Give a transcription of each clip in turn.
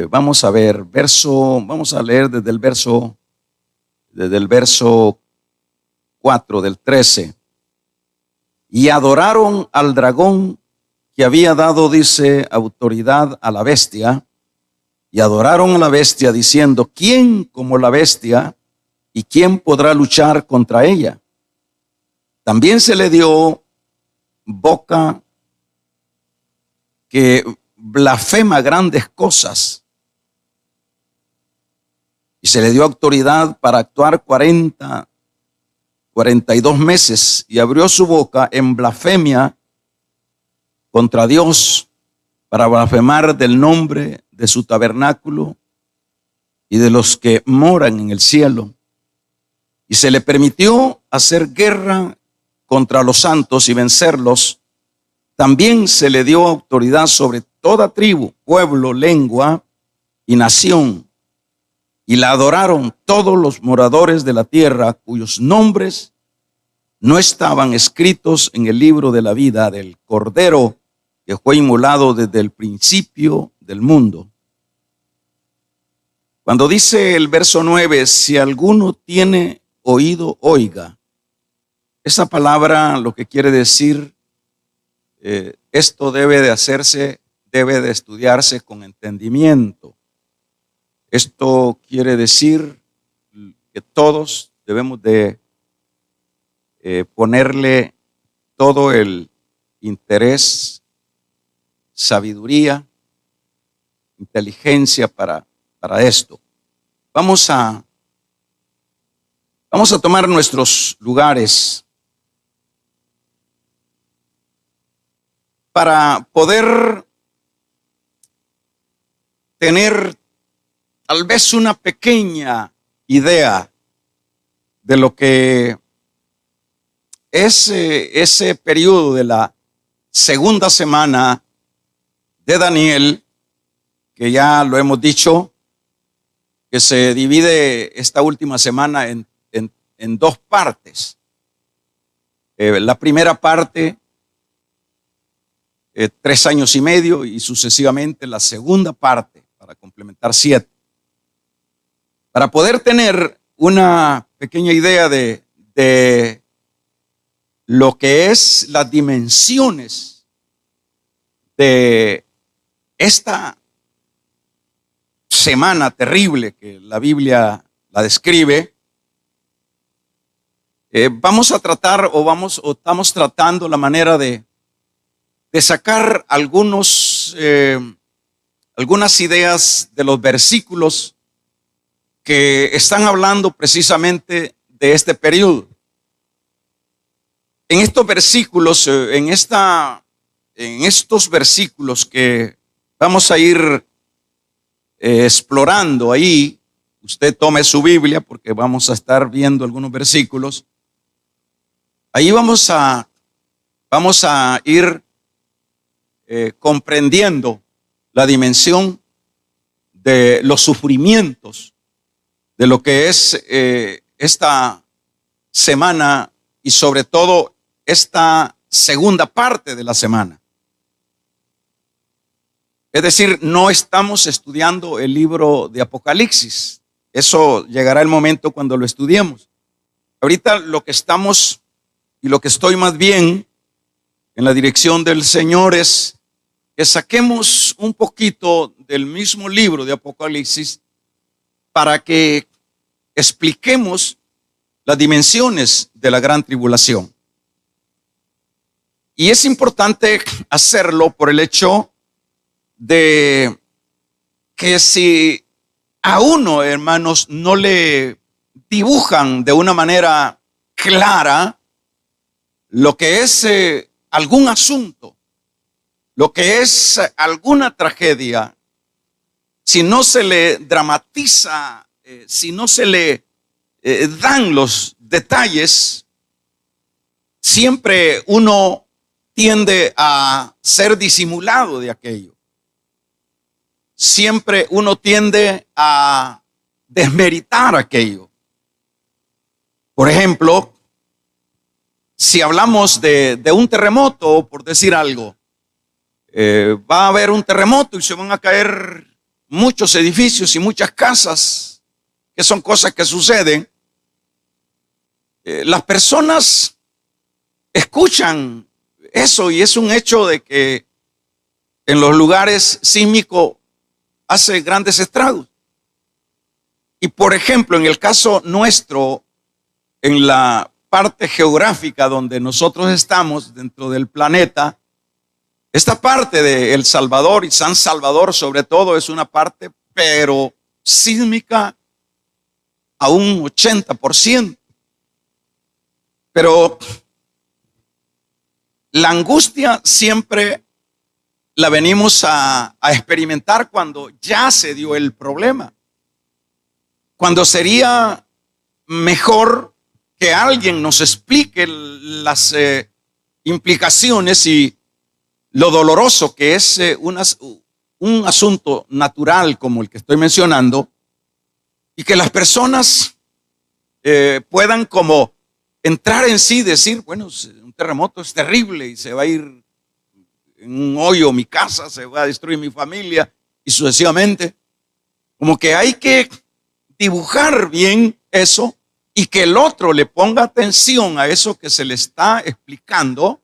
Vamos a ver, vamos a leer desde el verso 4 del 13. Y adoraron al dragón que había dado, dice, autoridad a la bestia, y adoraron a la bestia diciendo, ¿quién como la bestia y quién podrá luchar contra ella? También se le dio boca que blasfema grandes cosas, y se le dio autoridad para actuar 42 meses, y abrió su boca en blasfemia contra Dios, para blasfemar del nombre de su tabernáculo y de los que moran en el cielo. Y se le permitió hacer guerra contra los santos y vencerlos. También se le dio autoridad sobre toda tribu, pueblo, lengua y nación. Y la adoraron todos los moradores de la tierra, cuyos nombres no estaban escritos en el libro de la vida del Cordero que fue inmolado desde el principio del mundo. Cuando dice el verso 9, si alguno tiene oído, oiga. Esa palabra lo que quiere decir, esto debe de hacerse, debe de estudiarse con entendimiento. Esto quiere decir que todos debemos de ponerle todo el interés, sabiduría, inteligencia para esto. Vamos a tomar nuestros lugares para poder tener tal vez una pequeña idea de lo que es ese periodo de la segunda semana de Daniel, que ya lo hemos dicho, que se divide esta última semana en dos partes. La primera parte, 3 años y medio, y sucesivamente la segunda parte, para complementar 7. Para poder tener una pequeña idea de lo que es las dimensiones de esta semana terrible que la Biblia la describe, vamos a tratar o estamos tratando la manera de sacar algunas ideas de los versículos que están hablando precisamente de este periodo. En estos versículos, en estos versículos que vamos a ir explorando ahí, usted tome su Biblia porque vamos a estar viendo algunos versículos. Ahí vamos a ir comprendiendo la dimensión de los sufrimientos de lo que es esta semana y sobre todo esta segunda parte de la semana. Es decir, no estamos estudiando el libro de Apocalipsis. Eso llegará el momento cuando lo estudiemos. Ahorita lo que estamos y lo que estoy más bien en la dirección del Señor es que saquemos un poquito del mismo libro de Apocalipsis para que expliquemos las dimensiones de la gran tribulación. Y es importante hacerlo por el hecho de que si a uno, hermanos, no le dibujan de una manera clara lo que es algún asunto, lo que es alguna tragedia, si no se le dramatiza, si no se le dan los detalles, siempre uno tiende a ser disimulado de aquello. Siempre uno tiende a desmeritar aquello. Por ejemplo, si hablamos de un terremoto, por decir algo, va a haber un terremoto y se van a caer muchos edificios y muchas casas, que son cosas que suceden, las personas escuchan eso y es un hecho de que en los lugares sísmicos hace grandes estragos. Y por ejemplo, en el caso nuestro, en la parte geográfica donde nosotros estamos dentro del planeta, esta parte de El Salvador y San Salvador sobre todo es una parte pero sísmica a un 80%. Pero la angustia siempre la venimos a experimentar cuando ya se dio el problema. Cuando sería mejor que alguien nos explique las implicaciones y lo doloroso que es un asunto natural como el que estoy mencionando, y que las personas puedan como entrar en sí y decir, bueno, un terremoto es terrible y se va a ir en un hoyo mi casa, se va a destruir mi familia y sucesivamente. Como que hay que dibujar bien eso y que el otro le ponga atención a eso que se le está explicando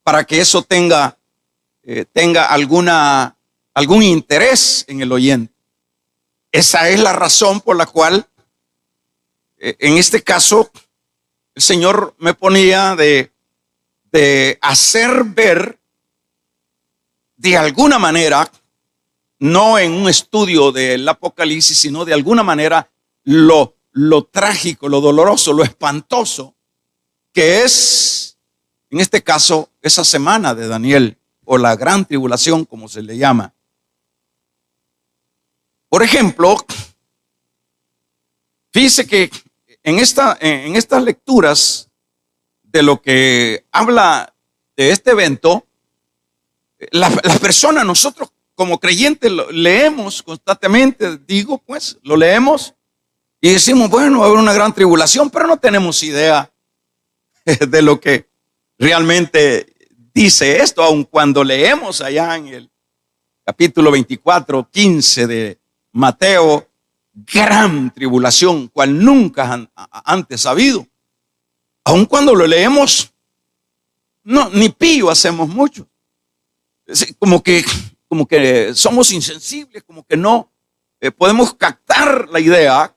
para que eso tenga algún interés en el oyente. Esa es la razón por la cual en este caso el Señor me ponía de hacer ver de alguna manera, no en un estudio del Apocalipsis, sino de alguna manera lo trágico, lo doloroso, lo espantoso que es, en este caso, esa semana de Daniel, o la gran tribulación, como se le llama. Por ejemplo, fíjese que en estas lecturas de lo que habla de este evento, las personas, nosotros como creyentes lo leemos constantemente, digo pues, lo leemos y decimos, bueno, va a haber una gran tribulación, pero no tenemos idea de lo que realmente dice esto, aun cuando leemos allá en el capítulo 24, 15 de Mateo, gran tribulación, cual nunca antes ha habido. Aun cuando lo leemos, no, ni pío hacemos mucho. Como que somos insensibles, como que no podemos captar la idea.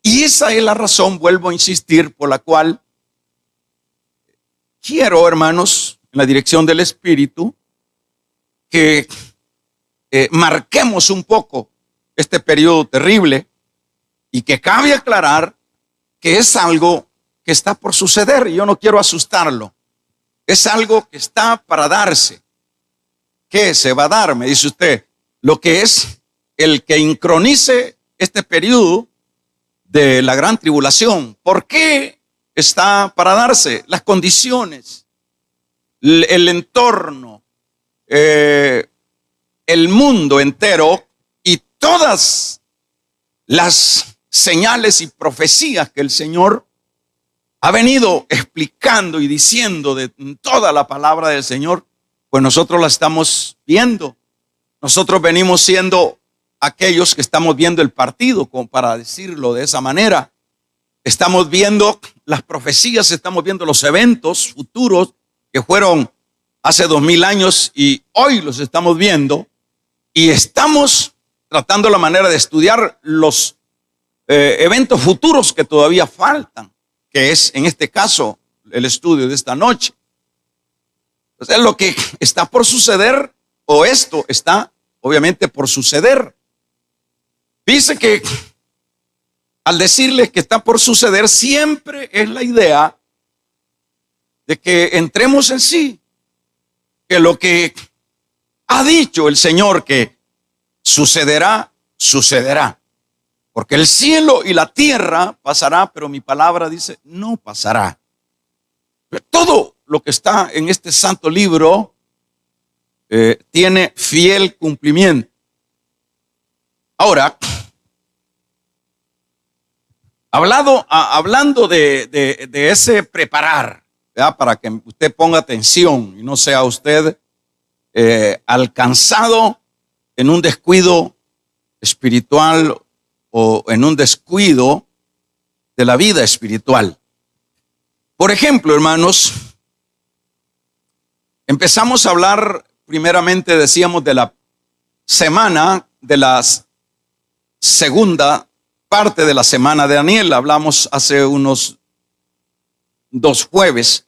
Y esa es la razón, vuelvo a insistir, por la cual quiero, hermanos, en la dirección del Espíritu, que marquemos un poco este periodo terrible y que cabe aclarar que es algo que está por suceder y yo no quiero asustarlo. Es algo que está para darse. ¿Qué se va a dar? Me dice usted. Lo que es el que incronice este periodo de la gran tribulación. ¿Por qué está para darse? Las condiciones, el entorno, el mundo entero y todas las señales y profecías que el Señor ha venido explicando y diciendo de toda la palabra del Señor, pues nosotros la estamos viendo. Nosotros venimos siendo aquellos que estamos viendo el partido, como para decirlo de esa manera. Estamos viendo las profecías, estamos viendo los eventos futuros que fueron hace 2000 años y hoy los estamos viendo y estamos tratando la manera de estudiar los eventos futuros que todavía faltan, que es en este caso el estudio de esta noche. Entonces lo que está por suceder, o esto está obviamente por suceder. Dice que al decirles que está por suceder, siempre es la idea de que entremos en sí, que lo que ha dicho el Señor que sucederá, sucederá. Porque el cielo y la tierra pasará, pero mi palabra dice, no pasará. Todo lo que está en este santo libro tiene fiel cumplimiento. Ahora, hablando de ese preparar, ¿verdad? Para que usted ponga atención y no sea usted alcanzado en un descuido espiritual o en un descuido de la vida espiritual. Por ejemplo, hermanos, empezamos a hablar primeramente, decíamos, de la semana, de la segunda parte de la semana de Daniel. Hablamos hace unos 2 jueves.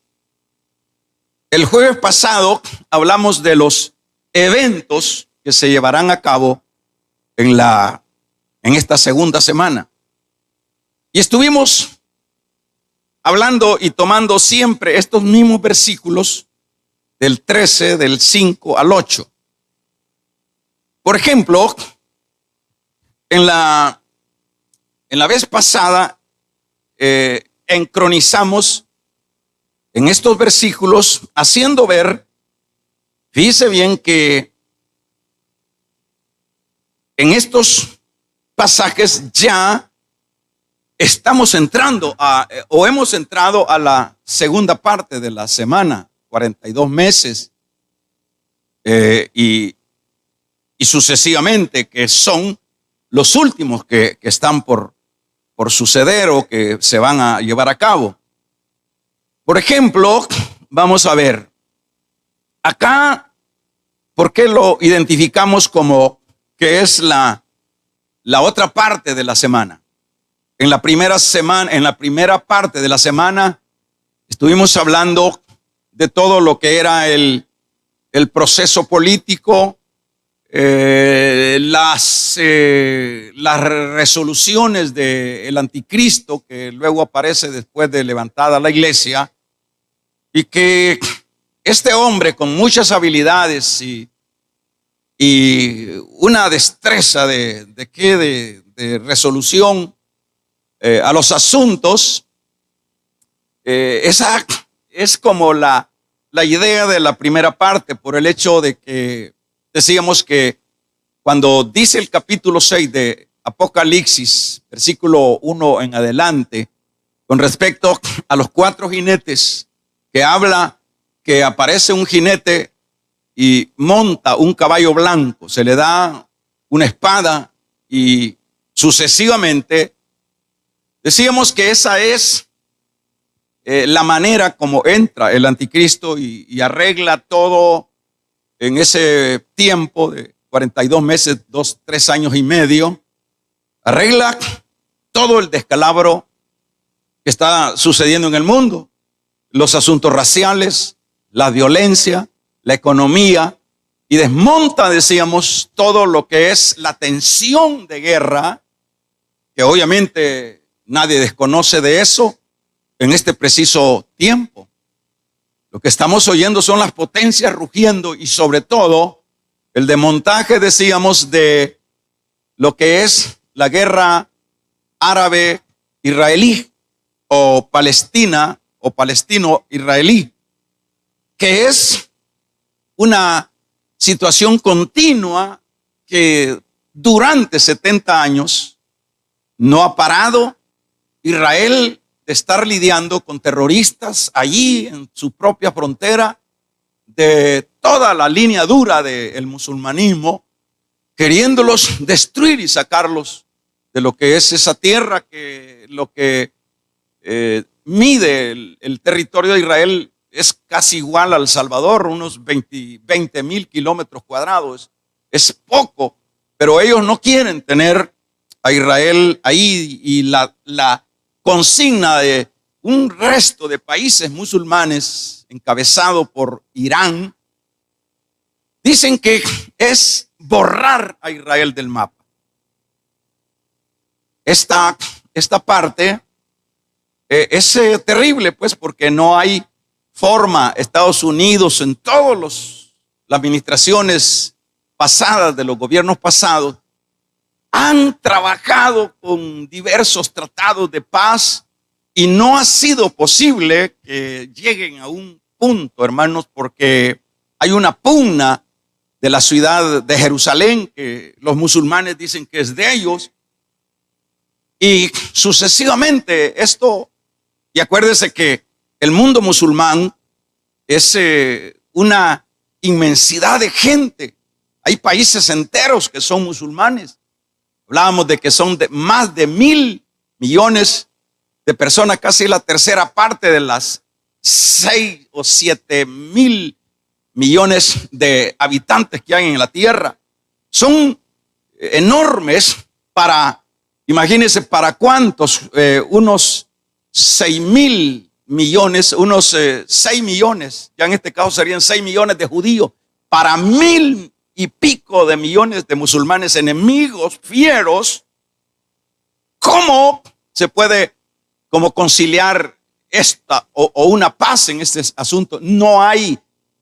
El jueves pasado hablamos de los eventos que se llevarán a cabo en esta segunda semana. Y estuvimos hablando y tomando siempre estos mismos versículos del 13, del 5 al 8. Por ejemplo, en la vez pasada encronizamos en estos versículos haciendo ver, fíjese bien que en estos pasajes ya estamos entrando o hemos entrado a la segunda parte de la semana, 42 meses y sucesivamente, que son los últimos que están por suceder o que se van a llevar a cabo. Por ejemplo, vamos a ver, acá, ¿por qué lo identificamos como que es la otra parte de la semana? En la primera parte de la semana, estuvimos hablando de todo lo que era el proceso político, las resoluciones del anticristo que luego aparece después de levantada la iglesia, y que este hombre con muchas habilidades y una destreza de resolución a los asuntos, esa es como la idea de la primera parte, por el hecho de que decíamos que cuando dice el capítulo 6 de Apocalipsis, versículo 1 en adelante, con respecto a los 4 jinetes, que habla que aparece un jinete y monta un caballo blanco, se le da una espada y sucesivamente, decíamos que esa es la manera como entra el anticristo y arregla todo en ese tiempo de 42 meses, 3 años y medio, arregla todo el descalabro que está sucediendo en el mundo, los asuntos raciales, la violencia, la economía, y desmonta, decíamos, todo lo que es la tensión de guerra, que obviamente nadie desconoce de eso en este preciso tiempo. Lo que estamos oyendo son las potencias rugiendo y sobre todo el desmontaje, decíamos, de lo que es la guerra árabe-israelí o Palestina o palestino-israelí, que es una situación continua que durante 70 años no ha parado Israel de estar lidiando con terroristas allí en su propia frontera, de toda la línea dura del musulmanismo, queriéndolos destruir y sacarlos de lo que es esa tierra, que lo que mide el territorio de Israel es casi igual al Salvador, unos 20,000 kilómetros cuadrados. Es poco, pero ellos no quieren tener a Israel ahí, y la consigna de un resto de países musulmanes encabezado por Irán, dicen que es borrar a Israel del mapa. Esta parte es terrible, pues, porque no hay forma. Estados Unidos, en todas las administraciones pasadas de los gobiernos pasados, han trabajado con diversos tratados de paz y no ha sido posible que lleguen a un punto, hermanos, porque hay una pugna de la ciudad de Jerusalén que los musulmanes dicen que es de ellos, y sucesivamente esto. Y acuérdese que el mundo musulmán es una inmensidad de gente Hay países enteros que son musulmanes. Hablábamos de que son más de 1.000 millones de personas, casi la tercera parte de las 6 o 7 mil millones de habitantes que hay en la tierra. Son enormes para, imagínense, para cuántos, unos 6.000 millones, unos 6 millones, ya en este caso serían 6 millones de judíos, para 1.000 y pico de millones de musulmanes enemigos fieros. ¿Cómo se puede conciliar esta o una paz en este asunto? No hay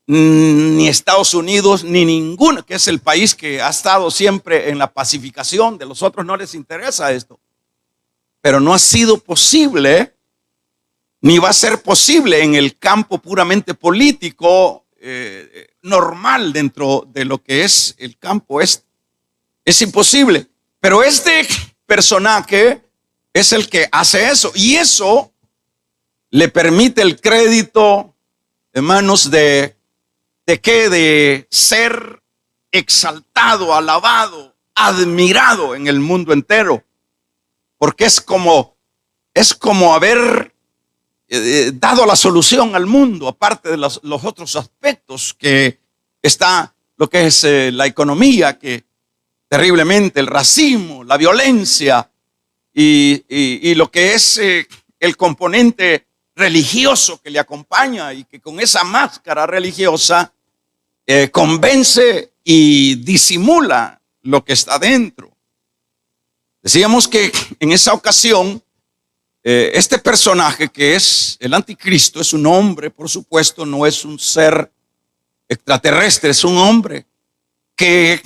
ni Estados Unidos ni ninguno, que es el país que ha estado siempre en la pacificación. De los otros no les interesa esto, pero no ha sido posible ni va a ser posible en el campo puramente político normal dentro de lo que es el campo este. Es imposible. Pero este personaje es el que hace eso, y eso le permite el crédito, hermanos, de ser exaltado, alabado, admirado en el mundo entero, porque es como haber dado la solución al mundo, aparte de los otros aspectos que está, lo que es la economía, que terriblemente, el racismo, la violencia y lo que es el componente religioso que le acompaña, y que con esa máscara religiosa convence y disimula lo que está dentro. Decíamos que en esa ocasión este personaje, que es el anticristo, es un hombre, por supuesto, no es un ser extraterrestre, es un hombre que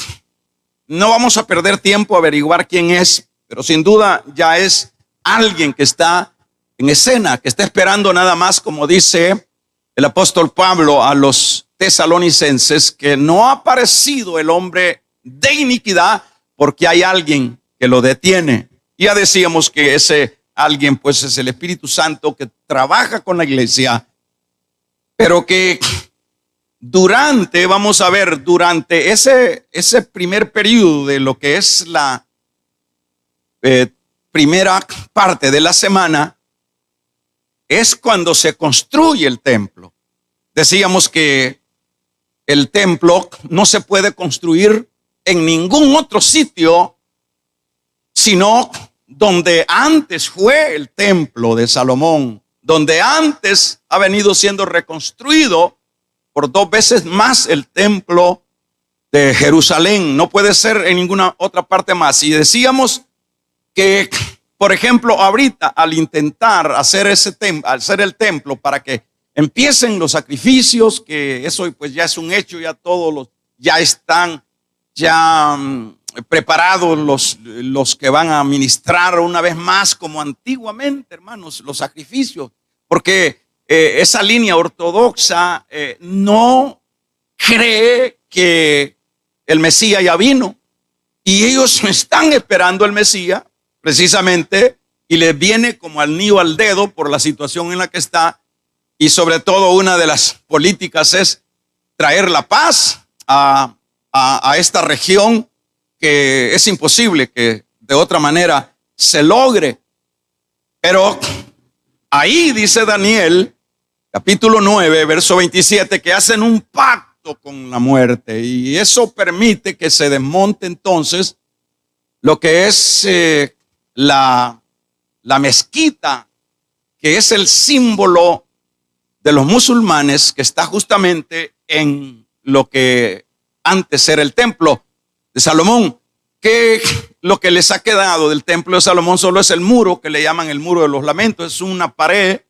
no vamos a perder tiempo a averiguar quién es, pero sin duda ya es alguien que está en escena, que está esperando nada más, como dice el apóstol Pablo a los tesalonicenses, que no ha aparecido el hombre de iniquidad, porque hay alguien que lo detiene. Ya decíamos que ese alguien pues es el Espíritu Santo, que trabaja con la iglesia, pero que vamos a ver, durante ese primer periodo de lo que es la primera parte de la semana, es cuando se construye el templo. Decíamos que el templo no se puede construir en ningún otro sitio, sino donde antes fue el templo de Salomón, donde antes ha venido siendo reconstruido por 2 veces más el templo de Jerusalén. No puede ser en ninguna otra parte más. Y decíamos que, por ejemplo, ahorita al intentar hacer el templo para que empiecen los sacrificios, que eso pues ya es un hecho, ya todos ya están preparados los que van a ministrar una vez más, como antiguamente, hermanos, los sacrificios, porque esa línea ortodoxa no cree que el Mesías ya vino, y ellos están esperando el Mesías precisamente, y les viene como al anillo al dedo por la situación en la que está. Y sobre todo, una de las políticas es traer la paz a esta región, que es imposible que de otra manera se logre. Pero ahí dice Daniel, capítulo 9, verso 27, que hacen un pacto con la muerte, y eso permite que se desmonte entonces lo que es la mezquita, que es el símbolo de los musulmanes, que está justamente en lo que antes era el templo de Salomón. Que lo que les ha quedado del templo de Salomón solo es el muro, que le llaman el muro de los lamentos. Es una pared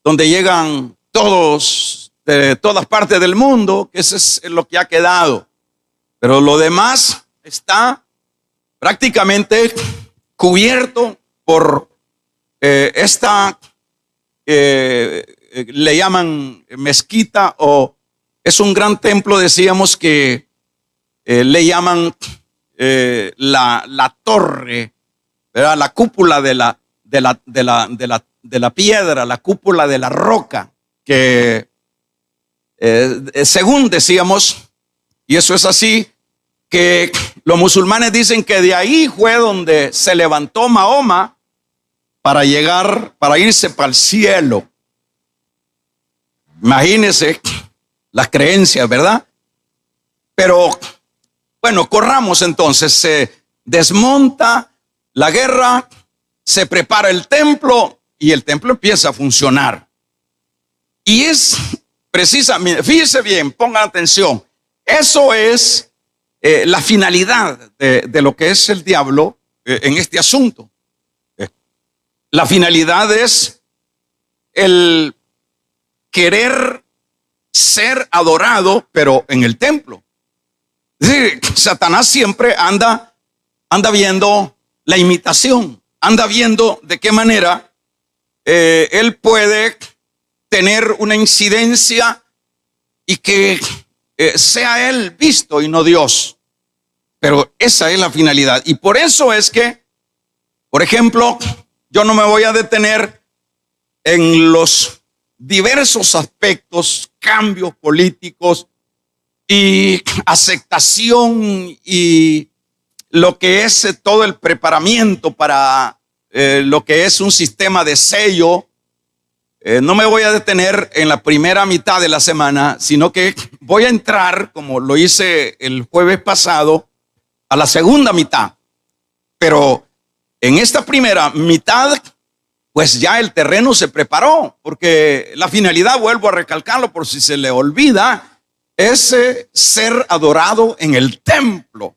donde llegan todos de todas partes del mundo, que eso es lo que ha quedado. Pero lo demás está prácticamente cubierto por le llaman mezquita, o es un gran templo. Decíamos que le llaman la torre, ¿verdad? La cúpula de la piedra, la cúpula de la roca, que según decíamos, y eso es así, que los musulmanes dicen que de ahí fue donde se levantó Mahoma para irse para el cielo. Imagínense las creencias, ¿verdad? Pero bueno, corramos entonces. Se desmonta la guerra, se prepara el templo y el templo empieza a funcionar. Y es precisamente, fíjese bien, pongan atención, eso es la finalidad de lo que es el diablo en este asunto. La finalidad es el querer ser adorado, pero en el templo. Es decir, Satanás siempre anda viendo la imitación, anda viendo de qué manera él puede tener una incidencia y que sea él visto y no Dios. Pero esa es la finalidad. Y por eso es que, por ejemplo, yo no me voy a detener en los diversos aspectos, cambios políticos y aceptación y lo que es todo el preparamiento para lo que es un sistema de sello. No me voy a detener en la primera mitad de la semana, sino que voy a entrar, como lo hice el jueves pasado, a la segunda mitad. Pero en esta primera mitad, pues ya el terreno se preparó, porque la finalidad, vuelvo a recalcarlo por si se le olvida, es ser adorado en el templo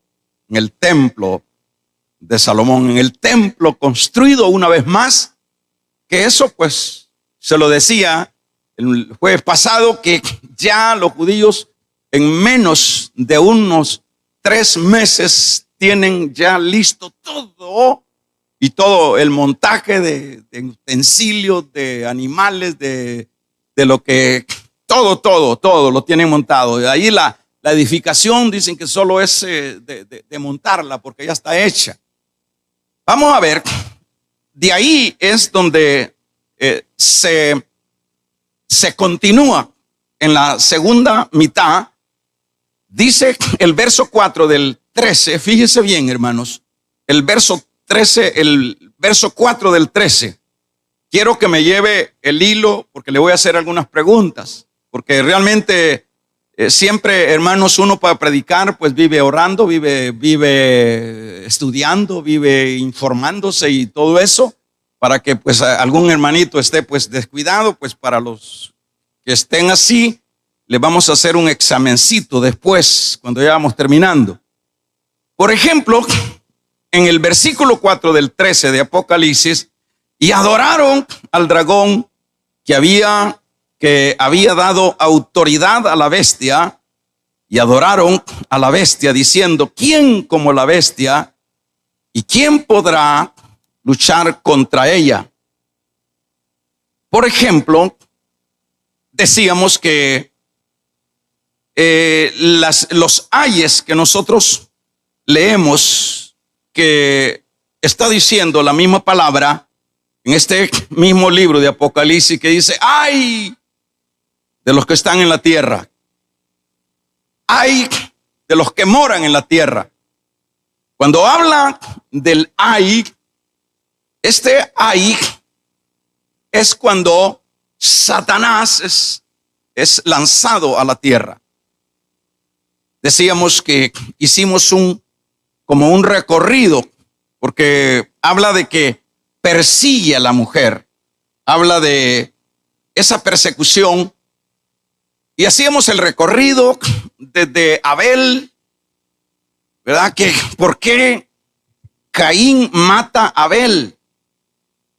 de Salomón, en el templo construido una vez más, que eso pues se lo decía el jueves pasado, que ya los judíos en menos de unos 3 meses tienen ya listo todo, y todo el montaje de utensilios, de animales, de lo que, todo lo tienen montado. De ahí la edificación dicen que solo es de montarla porque ya está hecha. Vamos a ver, de ahí es donde se continúa en la segunda mitad. Dice el verso 4 del 13, fíjese bien, hermanos, el verso 4 del 13. Quiero que me lleve el hilo porque le voy a hacer algunas preguntas, porque realmente siempre, hermanos, uno para predicar pues vive orando, vive estudiando, vive informándose y todo eso, para que pues algún hermanito esté pues descuidado. Pues para los que estén así, le vamos a hacer un examencito después, cuando ya vamos terminando. Por ejemplo, en el versículo 4 del 13 de Apocalipsis, y adoraron al dragón que había dado autoridad a la bestia, y adoraron a la bestia diciendo: ¿quién como la bestia? ¿Y quién podrá luchar contra ella? Por ejemplo, decíamos que los ayes que nosotros leemos, que está diciendo la misma palabra en este mismo libro de Apocalipsis, que dice: ¡ay de los que están en la tierra! ¡Ay de los que moran en la tierra! Cuando habla del ay, este ay es cuando Satanás es lanzado a la tierra. Decíamos que hicimos como un recorrido, porque habla de que persigue a la mujer, habla de esa persecución, y hacíamos el recorrido desde Abel, ¿verdad? Que ¿por qué Caín mata a Abel?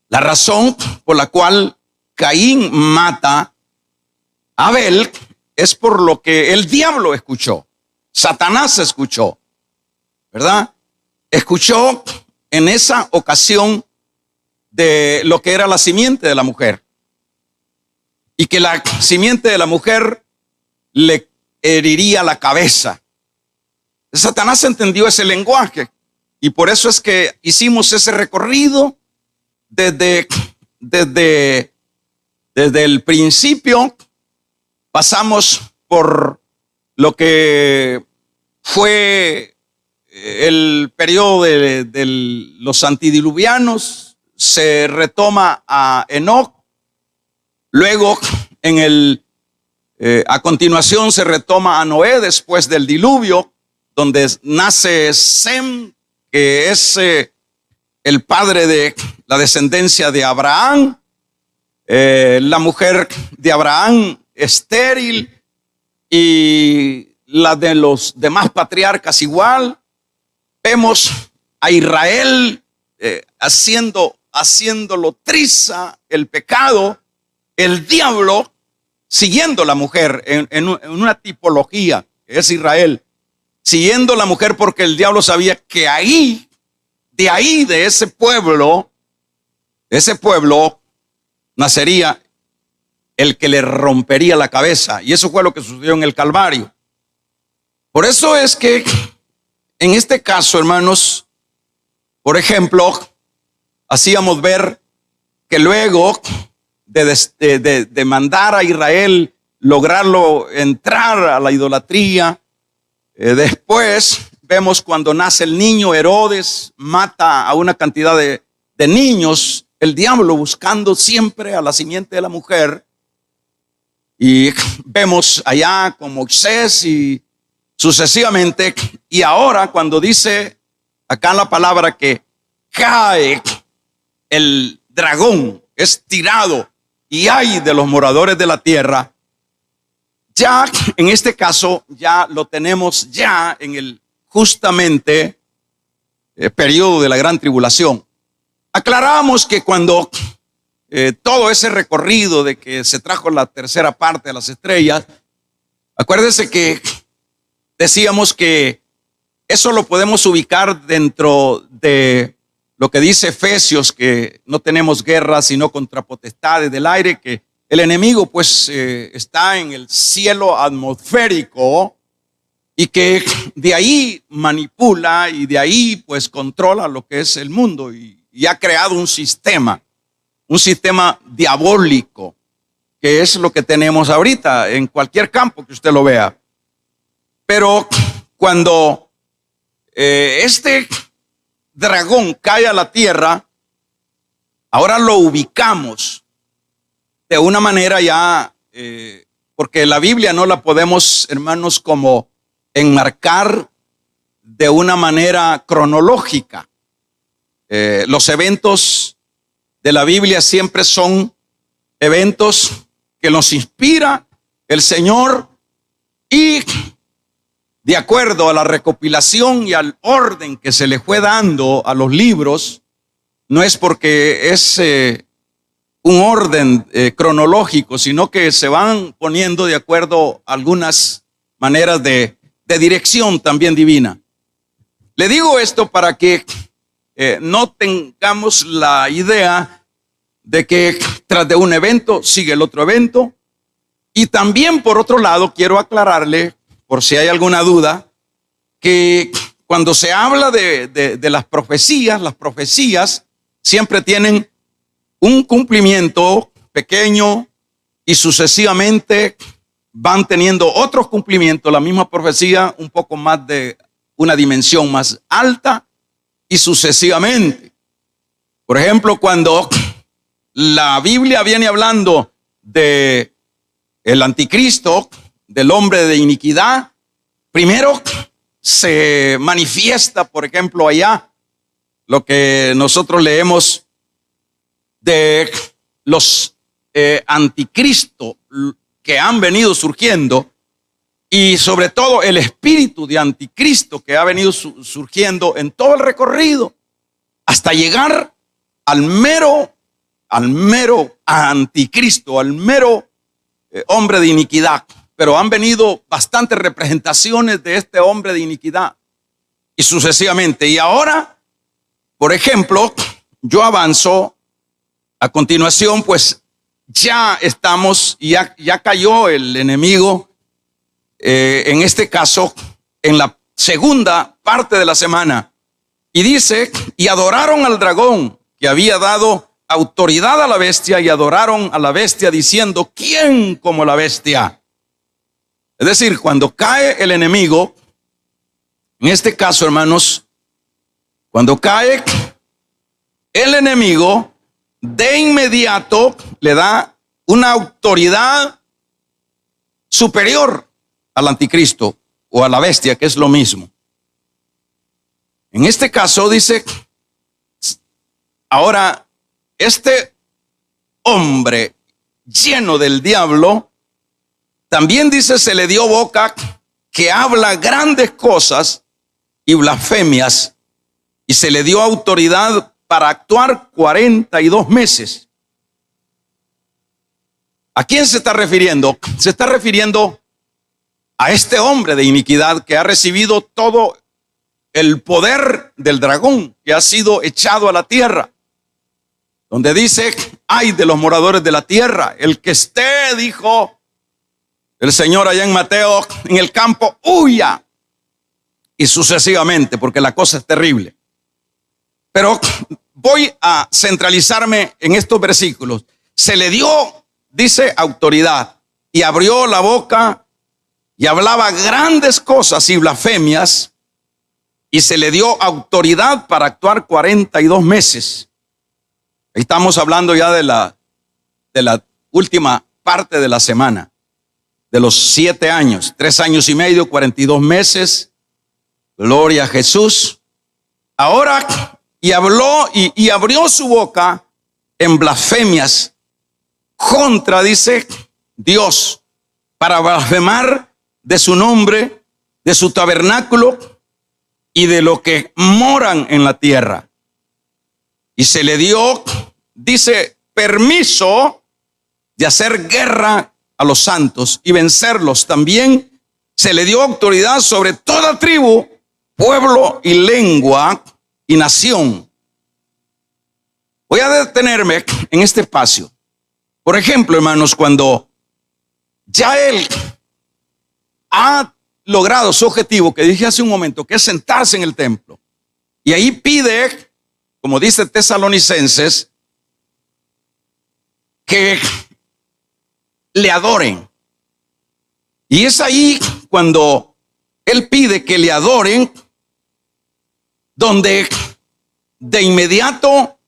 La razón por la cual Caín mata a Abel es por lo que el diablo escuchó, Satanás escuchó, ¿verdad? Escuchó en esa ocasión de lo que era la simiente de la mujer, y que la simiente de la mujer le heriría la cabeza. Satanás entendió ese lenguaje, y por eso es que hicimos ese recorrido desde el principio. Pasamos por lo que fue el periodo de los antidiluvianos, se retoma a Enoc. Luego, a continuación, se retoma a Noé después del diluvio, donde nace Sem, que es el padre de la descendencia de Abraham. La mujer de Abraham estéril, y la de los demás igual. Vemos a Israel haciéndolo triza el pecado, el diablo siguiendo la mujer en una tipología que es Israel, siguiendo la mujer, porque el diablo sabía que de ese pueblo nacería el que le rompería la cabeza. Y eso fue lo que sucedió en el Calvario. Por eso es que en este caso, hermanos, por ejemplo, hacíamos ver que luego de mandar a Israel, lograrlo entrar a la idolatría, después vemos cuando nace el niño, Herodes mata a una cantidad de niños, el diablo buscando siempre a la simiente de la mujer. Y vemos allá con Moisés y sucesivamente. Y ahora cuando dice acá en la palabra que cae el dragón, es tirado y hay de los moradores de la tierra, ya en este caso ya lo tenemos ya en el justamente periodo de la gran tribulación. Aclaramos que cuando todo ese recorrido de que se trajo la tercera parte de las estrellas, acuérdese que decíamos que eso lo podemos ubicar dentro de lo que dice Efesios, que no tenemos guerra sino contra potestades del aire, que el enemigo pues está en el cielo atmosférico y que de ahí manipula y de ahí pues controla lo que es el mundo y ha creado un sistema diabólico, que es lo que tenemos ahorita en cualquier campo que usted lo vea. Pero cuando este dragón cae a la tierra, ahora lo ubicamos de una manera ya, porque la Biblia no la podemos, hermanos, como enmarcar de una manera cronológica. Los eventos de la Biblia siempre son eventos que nos inspira el Señor, y de acuerdo a la recopilación y al orden que se le fue dando a los libros, no es porque es un orden cronológico, sino que se van poniendo de acuerdo a algunas maneras de dirección también divina. Le digo esto para que no tengamos la idea de que tras de un evento sigue el otro evento. Y también, por otro lado, quiero aclararle, por si hay alguna duda, que cuando se habla de las profecías siempre tienen un cumplimiento pequeño y sucesivamente van teniendo otros cumplimientos, la misma profecía un poco más de una dimensión más alta y sucesivamente. Por ejemplo, cuando la Biblia viene hablando de el anticristo, del hombre de iniquidad, primero se manifiesta, por ejemplo, allá lo que nosotros leemos de los anticristos que han venido surgiendo, y sobre todo el espíritu de anticristo que ha venido surgiendo en todo el recorrido hasta llegar al mero anticristo, al mero hombre de iniquidad. Pero han venido bastantes representaciones de este hombre de iniquidad y sucesivamente. Y ahora, por ejemplo, yo avanzo a continuación, pues ya estamos, ya cayó el enemigo, en este caso, en la segunda parte de la semana. Y dice, y adoraron al dragón que había dado autoridad a la bestia, y adoraron a la bestia diciendo, ¿quién como la bestia? Es decir, cuando cae el enemigo, En este caso, hermanos, cuando cae el enemigo, de inmediato le da una autoridad superior al anticristo o a la bestia, que es lo mismo. En este caso dice, ahora este hombre lleno del diablo, también dice, se le dio boca que habla grandes cosas y blasfemias, y se le dio autoridad para actuar 42 meses. ¿A quién se está refiriendo? Se está refiriendo a este hombre de iniquidad que ha recibido todo el poder del dragón, que ha sido echado a la tierra, donde dice, ay de los moradores de la tierra, el que esté, dijo el Señor allá en Mateo, en el campo, huya, y sucesivamente, porque la cosa es terrible. Pero voy a centralizarme en estos versículos. Se le dio, dice, autoridad, y abrió la boca y hablaba grandes cosas y blasfemias, y se le dio autoridad para actuar 42 meses. Estamos hablando ya de la última parte de la semana, de los 7 años, 3 años y medio, 42 meses. Gloria a Jesús. Ahora, y habló y abrió su boca en blasfemias contra, dice, Dios, para blasfemar de su nombre, de su tabernáculo y de lo que moran en la tierra. Y se le dio, dice, permiso de hacer guerra a los santos y vencerlos. También se le dio autoridad sobre toda tribu, pueblo y lengua y nación. Voy a detenerme en este espacio. Por ejemplo, hermanos, cuando ya él ha logrado su objetivo, que dije hace un momento, que es sentarse en el templo, y ahí pide, como dice Tesalonicenses, que le adoren. Y es ahí cuando él pide que le adoren, donde de inmediato,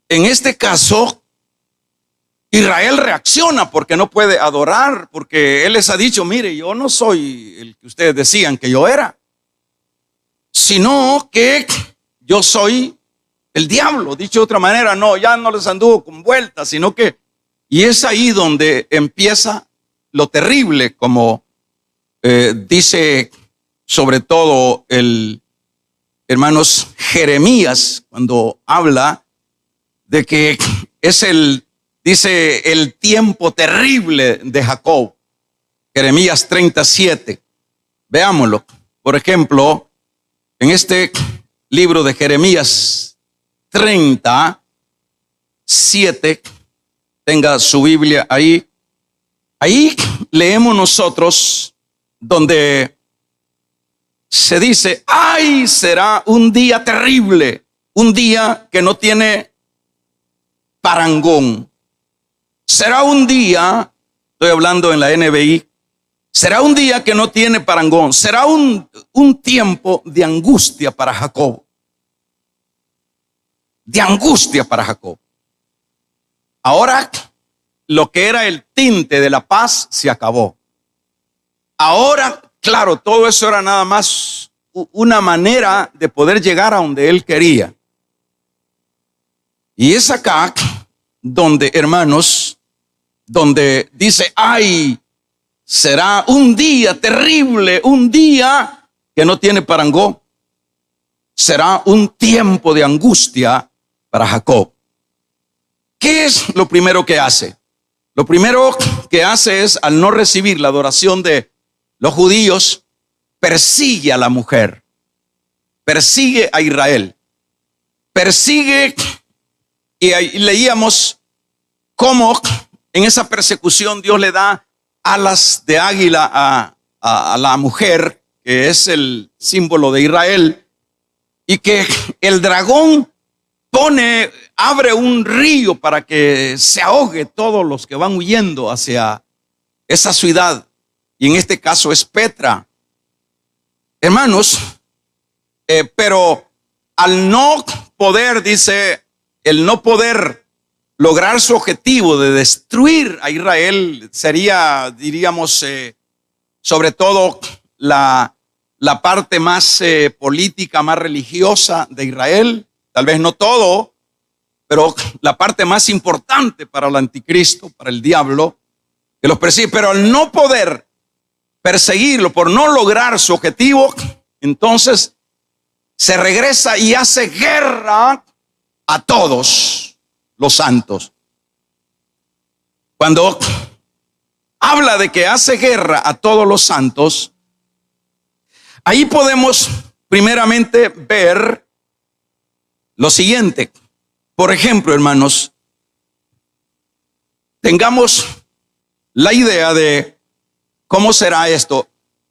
en este caso, Israel reacciona porque no puede adorar, porque él les ha dicho, mire, yo no soy el que ustedes decían que yo era, sino que yo soy el diablo. Dicho de otra manera, no, ya no les anduvo con vueltas, sino que, y es ahí donde empieza lo terrible, como dice sobre todo el hermanos Jeremías, cuando habla de que es dice el tiempo terrible de Jacob. Jeremías 37. Veámoslo. Por ejemplo, en este libro de Jeremías 37, tenga su Biblia ahí. Ahí leemos nosotros donde se dice, ay, será un día terrible, un día que no tiene parangón. Será un día, estoy hablando en la NBI, será un día que no tiene parangón. Será un tiempo de angustia para Jacob. De angustia para Jacob. Ahora, lo que era el tinte de la paz se acabó. Ahora, claro, todo eso era nada más una manera de poder llegar a donde él quería. Y es acá donde, hermanos, donde dice, ay, será un día terrible, un día que no tiene parangón. Será un tiempo de angustia para Jacob. ¿Qué es lo primero que hace? Lo primero que hace es, al no recibir la adoración de los judíos, persigue a la mujer, persigue a Israel, persigue, y ahí leíamos cómo en esa persecución Dios le da alas de águila a la mujer, que es el símbolo de Israel, y que el dragón abre un río para que se ahogue todos los que van huyendo hacia esa ciudad, y en este caso es Petra. Hermanos, Pero al no poder, dice, el no poder lograr su objetivo de destruir a Israel sería, diríamos, sobre todo la parte más política, más religiosa de Israel. Tal vez no todo, pero la parte más importante para el anticristo, para el diablo, que los persigue. Pero al no poder perseguirlo, por no lograr su objetivo, entonces se regresa y hace guerra a todos los santos. Cuando habla de que hace guerra a todos los santos, ahí podemos primeramente ver lo siguiente. Por ejemplo, hermanos, tengamos la idea de cómo será esto,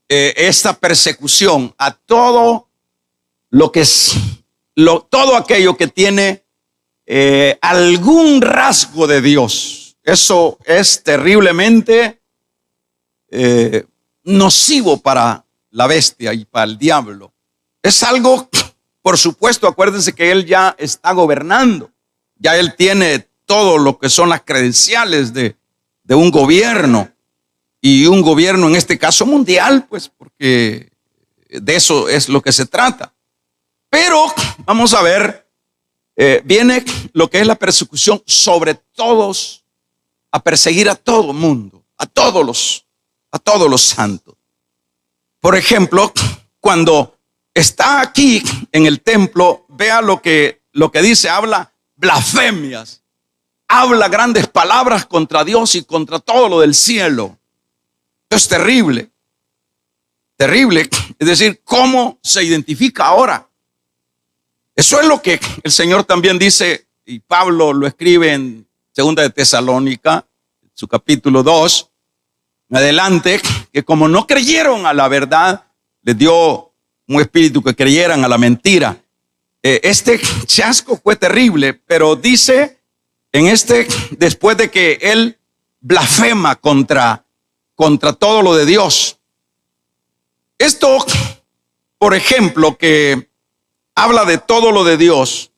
esta persecución a todo lo que es, todo aquello que tiene algún rasgo de Dios. Eso es terriblemente nocivo para la bestia y para el diablo. Es algo, por supuesto, acuérdense que él ya está gobernando. Ya él tiene todo lo que son las credenciales de un gobierno. Y un gobierno en este caso mundial, pues, porque de eso es lo que se trata. Pero vamos a ver, viene lo que es la persecución sobre todos, a perseguir a todo mundo, a todos los santos. Por ejemplo, cuando está aquí en el templo, vea lo que dice, habla blasfemias, habla grandes palabras contra Dios y contra todo lo del cielo. Esto es terrible, terrible. Es decir, ¿cómo se identifica ahora? Eso es lo que el Señor también dice, y Pablo lo escribe en 2 de Tesalónica, su capítulo 2, adelante, que como no creyeron a la verdad, les dio un espíritu que creyeran a la mentira. Este chasco fue terrible, pero dice después de que él blasfema contra todo lo de Dios. Esto, por ejemplo, que habla de todo lo de Dios,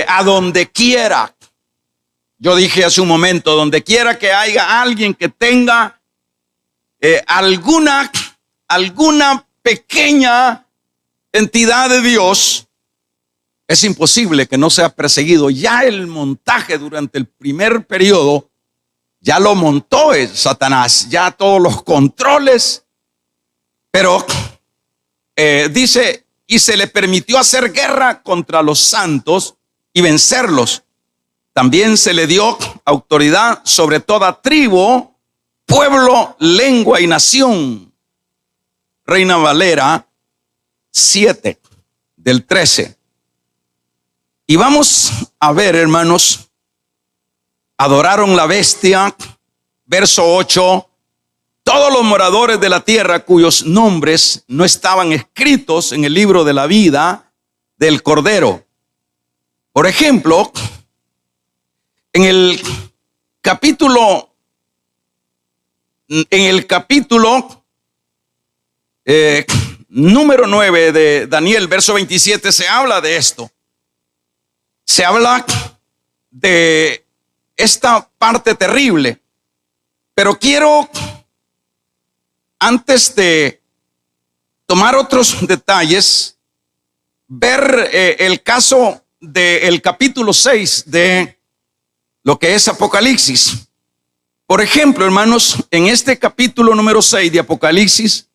a donde quiera. Yo dije hace un momento, donde quiera que haya alguien que tenga alguna pequeña entidad de Dios, es imposible que no sea perseguido. Ya el montaje durante el primer periodo ya lo montó Satanás, ya todos los controles, pero dice, y se le permitió hacer guerra contra los santos y vencerlos. También se le dio autoridad sobre toda tribu, pueblo, lengua y nación. Reina Valera 7 del 13. Y vamos a ver, hermanos, adoraron la bestia, verso 8, todos los moradores de la tierra cuyos nombres no estaban escritos en el libro de la vida del Cordero. Por ejemplo, en el capítulo número 9 de Daniel, verso 27, se habla de esto. Se habla de esta parte terrible. Pero quiero, antes de tomar otros detalles, ver el caso del capítulo 6 de lo que es Apocalipsis. Por ejemplo, hermanos, en este capítulo número 6 de Apocalipsis,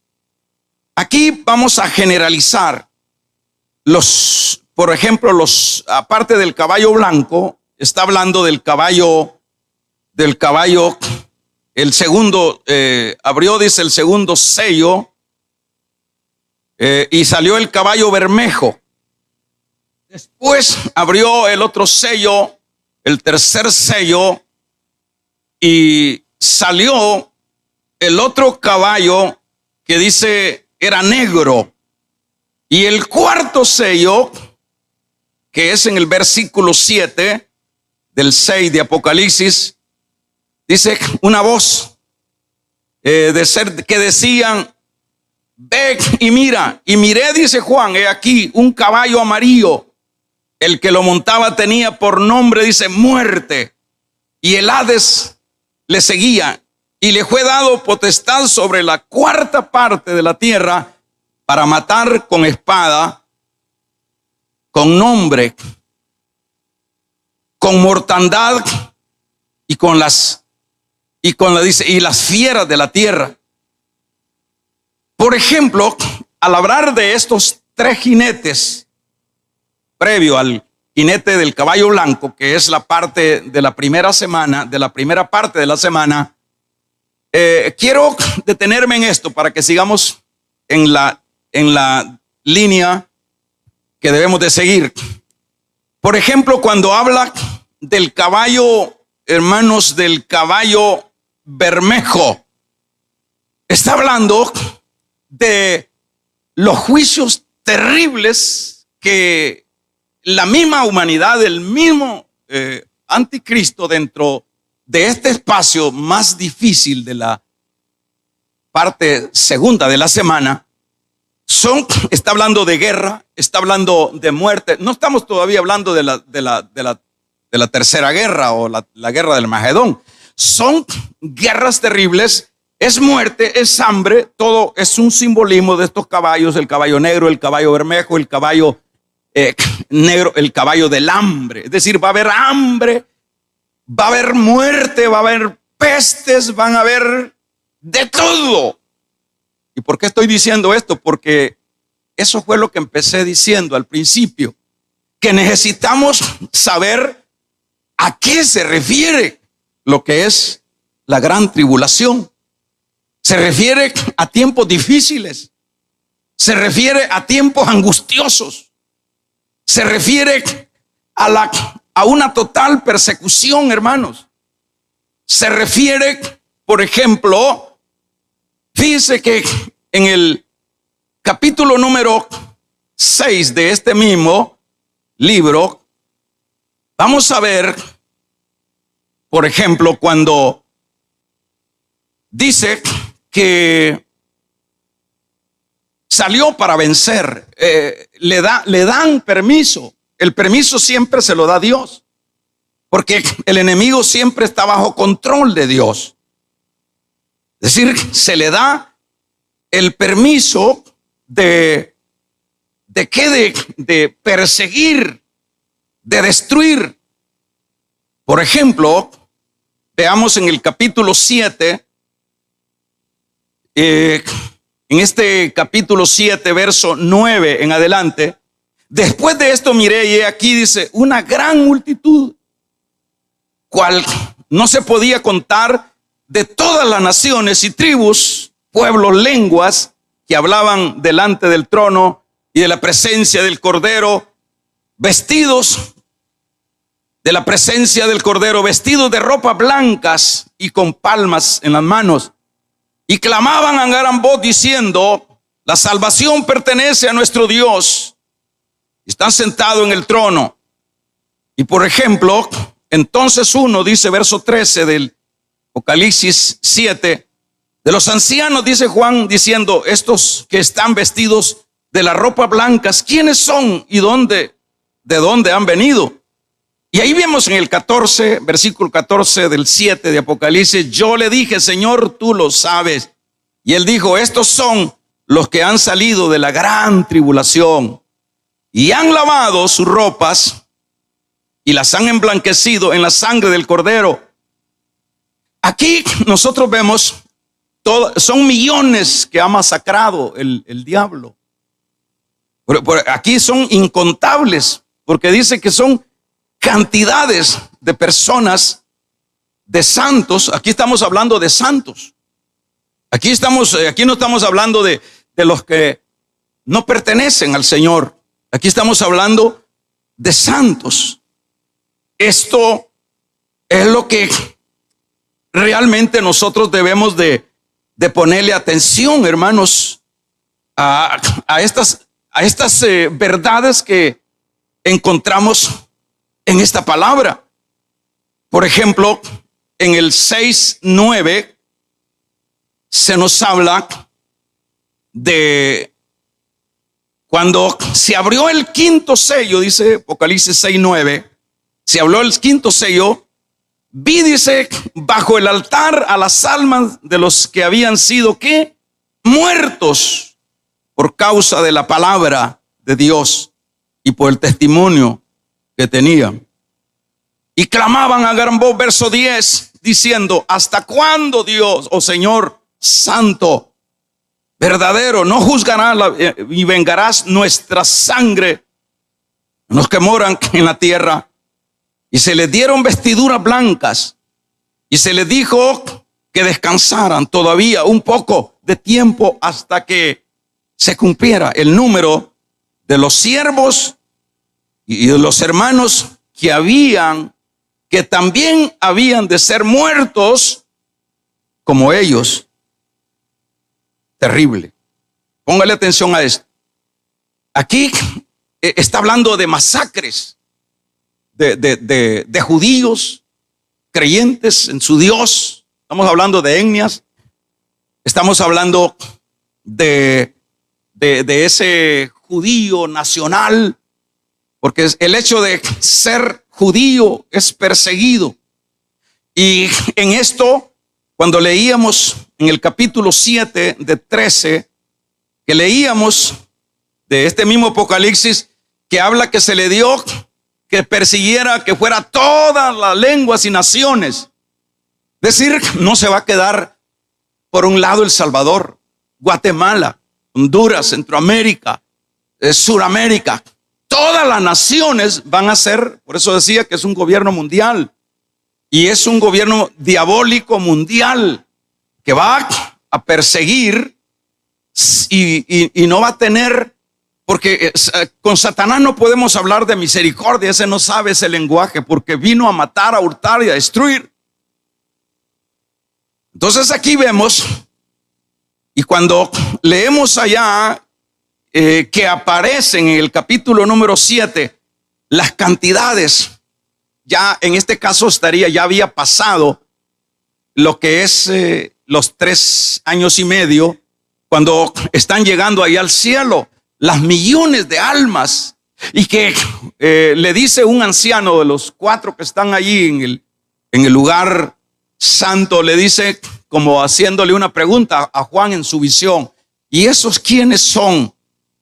aquí vamos a generalizar por ejemplo, aparte del caballo blanco, está hablando del caballo, el segundo, abrió, dice, el segundo sello, y salió el caballo bermejo. Después abrió el otro sello, el tercer sello, y salió el otro caballo que dice era negro. Y el cuarto sello, que es en el versículo 7 del 6 de Apocalipsis, dice una voz que decían, ve y mira. Y miré, dice Juan, he aquí un caballo amarillo. El que lo montaba tenía por nombre, dice, Muerte. Y el Hades le seguía. Y le fue dado potestad sobre la cuarta parte de la tierra para matar con espada, con nombre, con mortandad y y las fieras de la tierra. Por ejemplo, al hablar de estos tres jinetes, previo al jinete del caballo blanco, que es la parte de la primera semana, de la primera parte de la semana, quiero detenerme en esto para que sigamos en la línea que debemos de seguir. Por ejemplo, cuando habla del caballo, hermanos, del caballo bermejo, está hablando de los juicios terribles que la misma humanidad, el mismo anticristo dentro de este espacio más difícil de la parte segunda de la semana, está hablando de guerra, está hablando de muerte. No estamos todavía hablando de la tercera guerra o la guerra del Magedón. Son guerras terribles, es muerte, es hambre, todo es un simbolismo de estos caballos, el caballo negro, el caballo bermejo, el caballo negro, el caballo del hambre. Es decir, va a haber hambre, va a haber muerte, va a haber pestes, van a haber de todo. ¿Y por qué estoy diciendo esto? Porque eso fue lo que empecé diciendo al principio, que necesitamos saber a qué se refiere lo que es la gran tribulación. Se refiere a tiempos difíciles, se refiere a tiempos angustiosos, se refiere a una total persecución, hermanos. Se refiere, por ejemplo, fíjense que en el capítulo número 6 de este mismo libro, vamos a ver, por ejemplo, cuando dice que salió para vencer, le dan permiso. El permiso siempre se lo da Dios, porque el enemigo siempre está bajo control de Dios. Es decir, se le da el permiso de perseguir, de destruir. Por ejemplo, veamos en el capítulo 7, en este capítulo 7, verso 9 en adelante. Después de esto miré y aquí dice, una gran multitud, cual no se podía contar, de todas las naciones y tribus, pueblos, lenguas, que hablaban delante del trono y de la presencia del Cordero, vestidos de la presencia del Cordero, vestidos de ropas blancas y con palmas en las manos, y clamaban a gran voz diciendo, la salvación pertenece a nuestro Dios, está sentado en el trono. Y por ejemplo, entonces uno dice, verso 13 del Apocalipsis 7, de los ancianos, dice Juan, diciendo, estos que están vestidos de las ropas blancas, ¿quiénes son y de dónde han venido? Y ahí vemos en el 14, versículo 14 del 7 de Apocalipsis, yo le dije, Señor, tú lo sabes. Y él dijo, estos son los que han salido de la gran tribulación y han lavado sus ropas y las han emblanquecido en la sangre del Cordero. Aquí nosotros vemos, son millones que ha masacrado el diablo. Aquí son incontables, porque dice que son cantidades de personas, de santos. Aquí estamos hablando de santos. Aquí no estamos hablando de los que no pertenecen al Señor. Aquí estamos hablando de santos. Esto es lo que realmente nosotros debemos de ponerle atención, hermanos, a estas verdades que encontramos en esta palabra. Por ejemplo, en el 6:9 se nos habla de cuando se abrió el quinto sello, dice Apocalipsis 6:9, se abrió el quinto sello, vi, dice, bajo el altar a las almas de los que habían sido, ¿qué? Muertos por causa de la palabra de Dios y por el testimonio que tenían. Y clamaban a gran voz, verso 10, diciendo: ¿hasta cuándo, Dios, oh Señor santo, verdadero, no juzgarás y vengarás nuestra sangre a los que moran en la tierra? Y se les dieron vestiduras blancas y se les dijo que descansaran todavía un poco de tiempo hasta que se cumpliera el número de los siervos y de los hermanos que también habían de ser muertos como ellos. Terrible. Póngale atención a esto. Aquí está hablando de masacres de judíos creyentes en su Dios. Estamos hablando de etnias. Estamos hablando de ese judío nacional, porque el hecho de ser judío es perseguido. Y en esto, cuando leíamos en el capítulo 7 de 13, que leíamos de este mismo Apocalipsis, que habla que se le dio que persiguiera, que fuera todas las lenguas y naciones. Es decir, no se va a quedar por un lado El Salvador, Guatemala, Honduras, Centroamérica, Suramérica. Todas las naciones van a ser, por eso decía que es un gobierno mundial. Y es un gobierno diabólico mundial que va a perseguir y no va a tener, porque con Satanás no podemos hablar de misericordia. Ese no sabe ese lenguaje, porque vino a matar, a hurtar y a destruir. Entonces aquí vemos, y cuando leemos allá que aparecen en el capítulo número 7 las cantidades, ya en este caso ya había pasado lo que es los 3 años y medio, cuando están llegando ahí al cielo las millones de almas, y que le dice un anciano de los 4 que están allí en el lugar santo, le dice, como haciéndole una pregunta a Juan en su visión: ¿y esos quiénes son?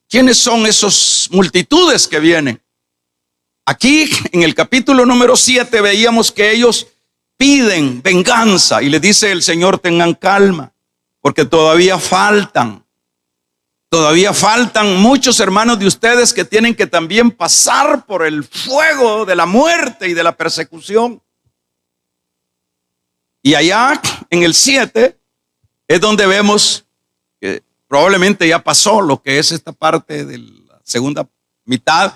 ¿Quiénes son esos multitudes que vienen? Aquí en el capítulo número 7 veíamos que ellos piden venganza, y les dice el Señor: tengan calma, porque todavía faltan muchos hermanos de ustedes que tienen que también pasar por el fuego de la muerte y de la persecución. Y allá en el 7 es donde vemos que probablemente ya pasó lo que es esta parte de la segunda mitad,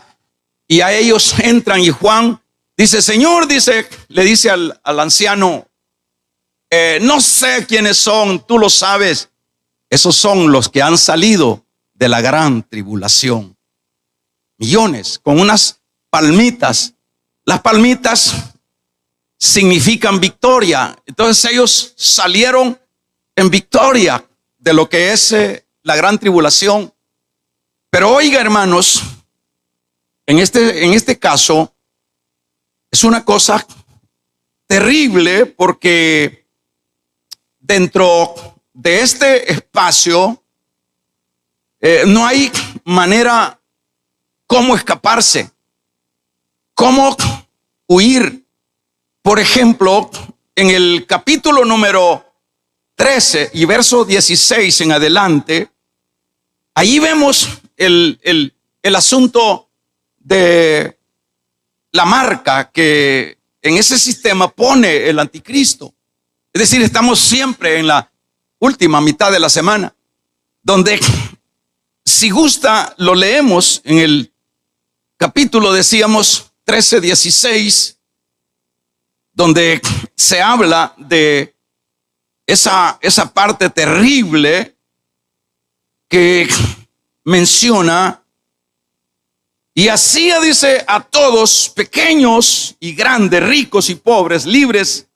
y a ellos entran, y Juan dice: Señor, le dice al anciano, no sé quiénes son, tú lo sabes. Esos son los que han salido de la gran tribulación. Millones, con unas palmitas. Las palmitas significan victoria. Entonces ellos salieron en victoria de lo que es la gran tribulación. Pero oiga, hermanos, en este caso es una cosa terrible, porque dentro de este espacio no hay manera cómo escaparse, cómo huir. Por ejemplo, en el capítulo número 13 y verso 16 en adelante, ahí vemos el asunto de la marca que en ese sistema pone el anticristo. Es decir, estamos siempre en la última mitad de la semana, donde, si gusta, lo leemos en el capítulo, decíamos, 13, 16, donde se habla de esa parte terrible que menciona: y hacía, dice, a todos, pequeños y grandes, ricos y pobres, libres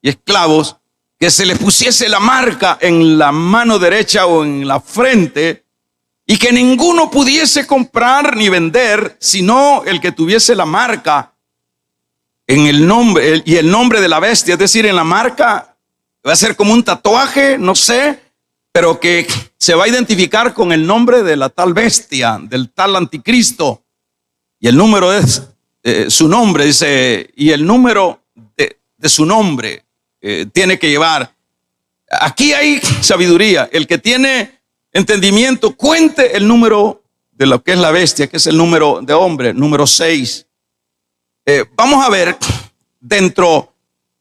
y esclavos, que se le pusiese la marca en la mano derecha o en la frente, y que ninguno pudiese comprar ni vender, sino el que tuviese la marca en el nombre y el nombre de la bestia. Es decir, en la marca va a ser como un tatuaje, no sé, pero que se va a identificar con el nombre de la tal bestia, del tal anticristo. Y el número es su nombre, dice, y el número de su nombre tiene que llevar. Aquí hay sabiduría. El que tiene entendimiento, cuente el número de lo que es la bestia, que es el número de hombre, número 6. Vamos a ver, dentro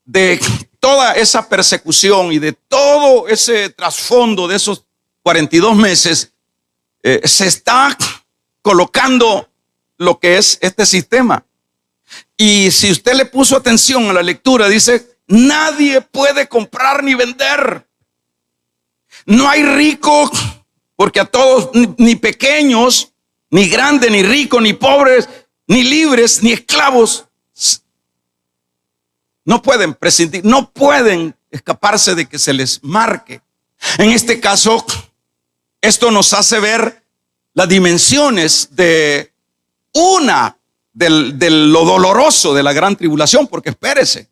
de toda esa persecución y de todo ese trasfondo de esos 42 meses, se está colocando lo que es este sistema. Y si usted le puso atención a la lectura, dice: nadie puede comprar ni vender. No hay rico, porque a todos, ni pequeños, ni grandes, ni ricos, ni pobres, ni libres, ni esclavos, no pueden prescindir, no pueden escaparse de que se les marque. En este caso, esto nos hace ver las dimensiones de lo doloroso de la gran tribulación, porque espérese,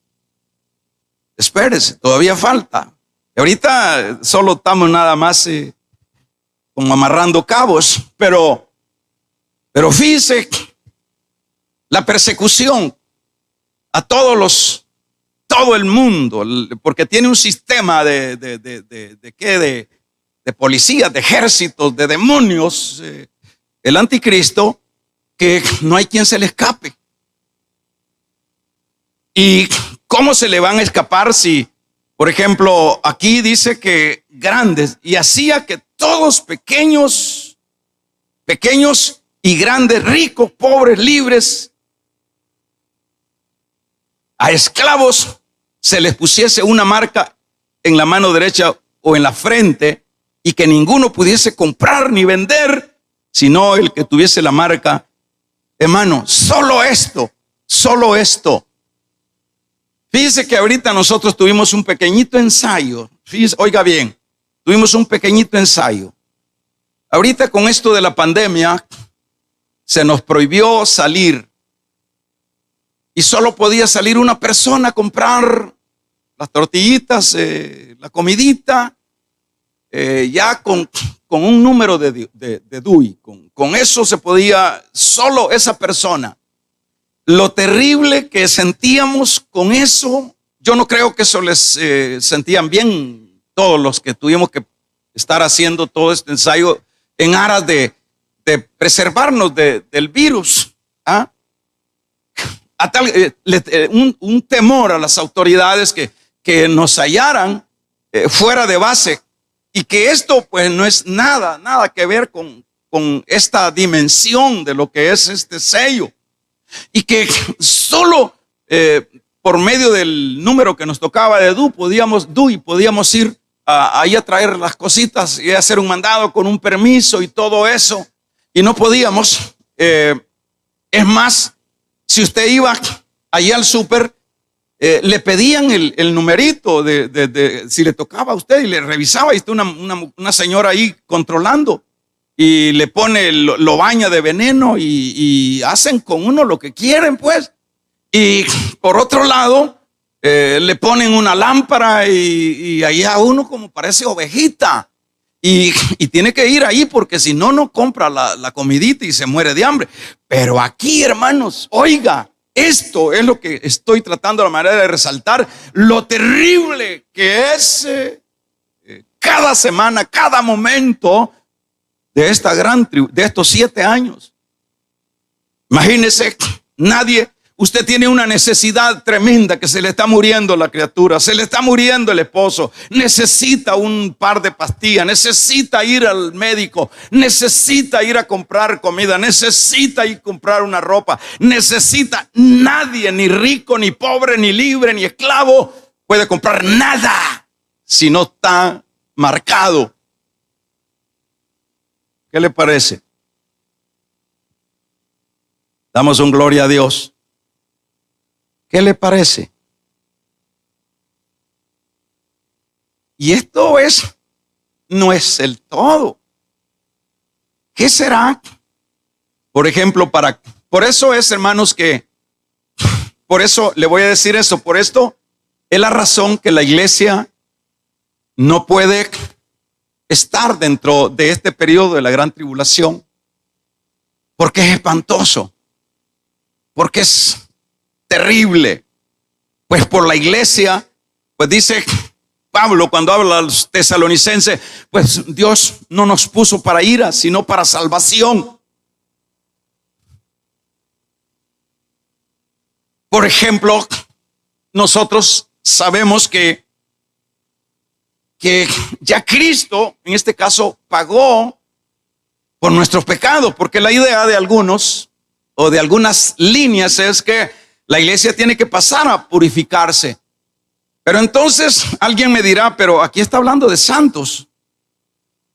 todavía falta. Ahorita solo estamos nada más como amarrando cabos, pero fíjese la persecución a todo el mundo, porque tiene un sistema de policías, de ejércitos, de demonios, el anticristo, que no hay quien se le escape. ¿Y cómo se le van a escapar si, por ejemplo, aquí dice que grandes, y hacía que todos pequeños y grandes, ricos, pobres, libres, a esclavos, se les pusiese una marca en la mano derecha o en la frente, y que ninguno pudiese comprar ni vender, sino el que tuviese la marca? Hermano, solo esto. Fíjese que ahorita nosotros tuvimos un pequeñito ensayo. Fíjese, oiga bien, tuvimos un pequeñito ensayo. Ahorita con esto de la pandemia, se nos prohibió salir. Y solo podía salir una persona a comprar las tortillitas, la comidita, ya con un número de DUI. Con eso se podía, solo esa persona. Lo terrible que sentíamos con eso, yo no creo que eso les sentían bien todos los que tuvimos que estar haciendo todo este ensayo en aras de preservarnos del virus. ¿Ah? Un temor a las autoridades que nos hallaran fuera de base, y que esto pues no es nada que ver con esta dimensión de lo que es este sello, y que solo por medio del número que nos tocaba de DUI podíamos ir ahí a traer las cositas y hacer un mandado con un permiso y todo eso, y no podíamos. Es más, si usted iba allí al súper, le pedían el numerito si le tocaba a usted, y le revisaba, y está una señora ahí controlando, y le pone, lo baña de veneno, y hacen con uno lo que quieren, pues. Y por otro lado, le ponen una lámpara, y ahí a uno como parece ovejita, y tiene que ir ahí, porque si no, no compra la comidita y se muere de hambre. Pero aquí, hermanos, oiga, esto es lo que estoy tratando de la manera de resaltar, lo terrible que es cada semana, cada momento de de estos 7 años. Imagínese, usted tiene una necesidad tremenda, que se le está muriendo la criatura, se le está muriendo el esposo, necesita un par de pastillas, necesita ir al médico, necesita ir a comprar comida, necesita ir a comprar una ropa, nadie, ni rico, ni pobre, ni libre, ni esclavo, puede comprar nada si no está marcado. ¿Qué le parece? Damos un gloria a Dios. ¿Qué le parece? Y esto no es el todo. ¿Qué será? Por ejemplo, por eso es, hermanos, por eso le voy a decir eso, por esto es la razón que la iglesia no puede estar dentro de este periodo de la gran tribulación, porque es espantoso, porque es terrible. Pues por la iglesia, pues dice Pablo cuando habla a los tesalonicenses, pues Dios no nos puso para ira, sino para salvación. Por ejemplo, nosotros sabemos que ya Cristo, en este caso, pagó por nuestros pecados, porque la idea de algunos o de algunas líneas es que la iglesia tiene que pasar a purificarse. Pero entonces alguien me dirá, pero aquí está hablando de santos.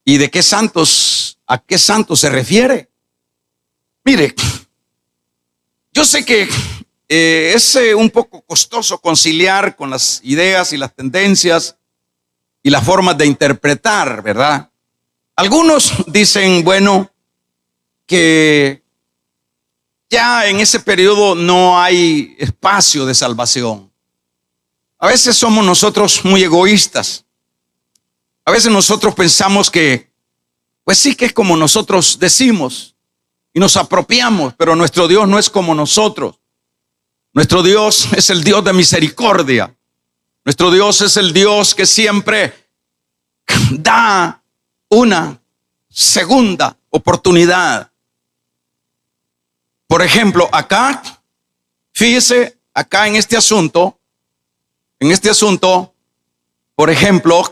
¿Y de qué santos? ¿A qué santos se refiere? Mire, yo sé que es un poco costoso conciliar con las ideas y las tendencias y las formas de interpretar, ¿verdad? Algunos dicen, bueno, que ya en ese periodo no hay espacio de salvación. A veces somos nosotros muy egoístas. A veces nosotros pensamos que, pues sí que es como nosotros decimos y nos apropiamos, pero nuestro Dios no es como nosotros. Nuestro Dios es el Dios de misericordia. Nuestro Dios es el Dios que siempre da una segunda oportunidad. Por ejemplo, acá, fíjese, acá en este asunto, por ejemplo,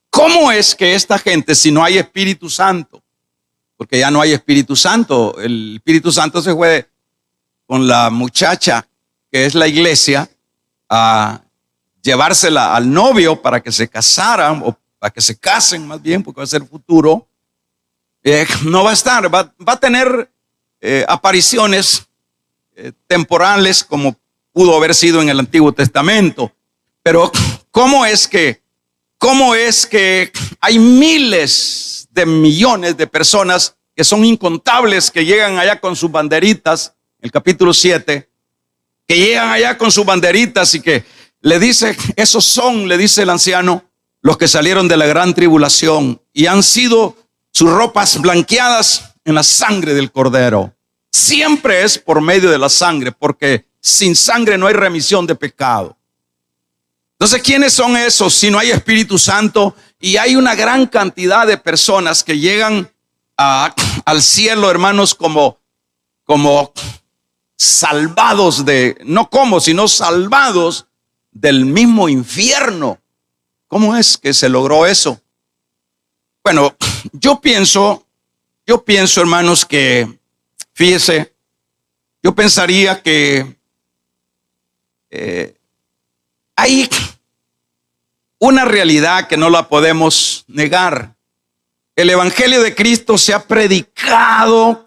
¿cómo es que esta gente, si no hay Espíritu Santo, porque ya no hay Espíritu Santo, el Espíritu Santo se fue con la muchacha que es la iglesia a llevársela al novio para que se casaran o para que se casen más bien, porque va a ser futuro, no va a estar, va a tener apariciones temporales como pudo haber sido en el Antiguo Testamento. Pero ¿cómo es que hay miles de millones de personas que son incontables, que llegan allá con sus banderitas, el capítulo 7, que llegan allá con sus banderitas y que le dice, esos son, le dice el anciano, los que salieron de la gran tribulación y han sido sus ropas blanqueadas en la sangre del Cordero? Siempre es por medio de la sangre, porque sin sangre no hay remisión de pecado. Entonces, ¿quiénes son esos si no hay Espíritu Santo? Y hay una gran cantidad de personas que llegan al cielo, hermanos, como salvados sino salvados del mismo infierno. ¿Cómo es que se logró eso? Bueno, yo pienso, hermanos, que, fíjese, yo pensaría que hay una realidad que no la podemos negar. El Evangelio de Cristo se ha predicado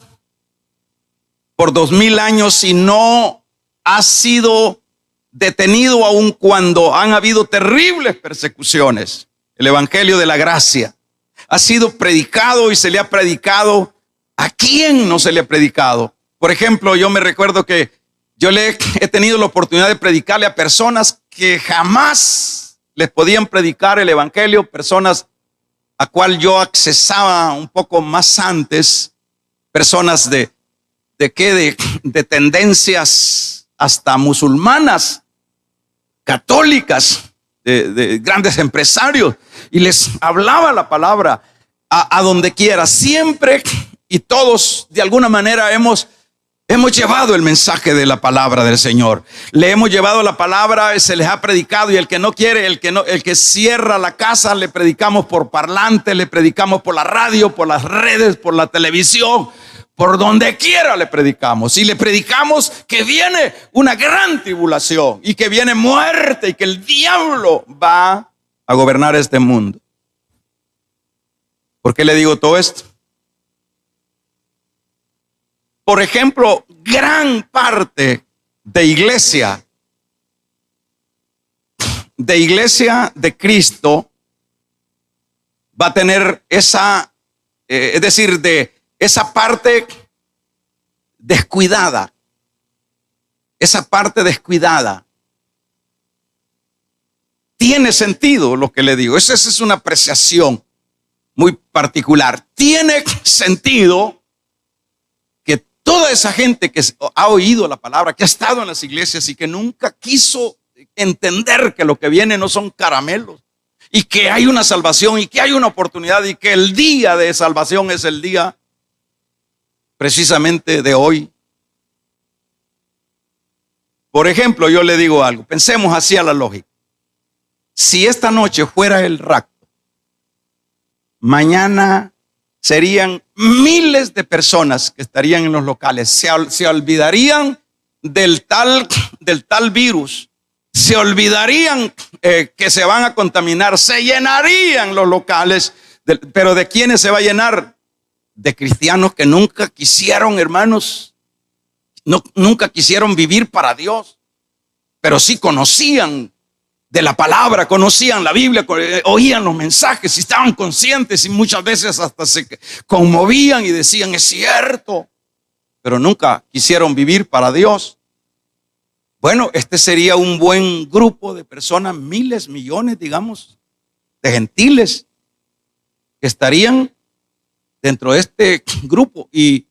por 2000 años y no ha sido detenido aun cuando han habido terribles persecuciones. El Evangelio de la gracia ha sido predicado y se le ha predicado. ¿A quién no se le ha predicado? Por ejemplo, yo me recuerdo que yo he tenido la oportunidad de predicarle a personas que jamás les podían predicar el Evangelio, personas a cual yo accesaba un poco más antes, personas de tendencias hasta musulmanas, católicas, de grandes empresarios, y les hablaba la palabra a donde quiera. Siempre y todos de alguna manera hemos llevado el mensaje de la palabra del Señor. Le hemos llevado la palabra, se les ha predicado, y el que no quiere, el que cierra la casa, le predicamos por parlante, le predicamos por la radio, por las redes, por la televisión, por donde quiera le predicamos. Y le predicamos que viene una gran tribulación y que viene muerte y que el diablo va a gobernar este mundo. ¿Por qué le digo todo esto? Por ejemplo, gran parte de iglesia de iglesia de Cristo va a tener esa, es decir, de esa parte descuidada. Esa parte descuidada. Tiene sentido lo que le digo. Esa es una apreciación muy particular. Tiene sentido que toda esa gente que ha oído la palabra, que ha estado en las iglesias y que nunca quiso entender que lo que viene no son caramelos, y que hay una salvación y que hay una oportunidad y que el día de salvación es el día precisamente de hoy. Por ejemplo, yo le digo algo, pensemos así a la lógica. Si esta noche fuera el rapto, mañana serían miles de personas que estarían en los locales, se olvidarían del tal virus, se olvidarían que se van a contaminar, se llenarían los locales, pero ¿de quiénes se va a llenar? De cristianos que nunca quisieron, hermanos, nunca quisieron vivir para Dios, pero sí conocían de la palabra, conocían la Biblia, oían los mensajes y estaban conscientes, y muchas veces hasta se conmovían y decían, es cierto, pero nunca quisieron vivir para Dios. Bueno, este sería un buen grupo de personas, miles, millones, digamos, de gentiles que estarían dentro de este grupo. ¿Y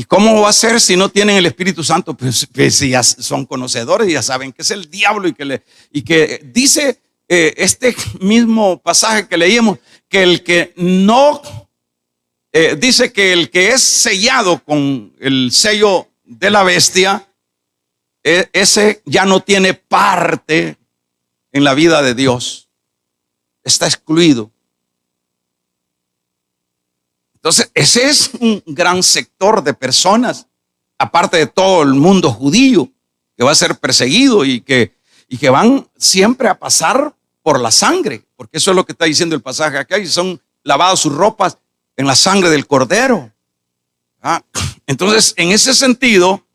cómo va a ser si no tienen el Espíritu Santo? Pues si ya son conocedores, ya saben que es el diablo, y que dice este mismo pasaje que leíamos, que el que no, dice que el que es sellado con el sello de la bestia, ese ya no tiene parte en la vida de Dios, está excluido. Entonces, ese es un gran sector de personas, aparte de todo el mundo judío, que va a ser perseguido y que van siempre a pasar por la sangre, porque eso es lo que está diciendo el pasaje acá, y son lavados sus ropas en la sangre del Cordero. Entonces, en ese sentido,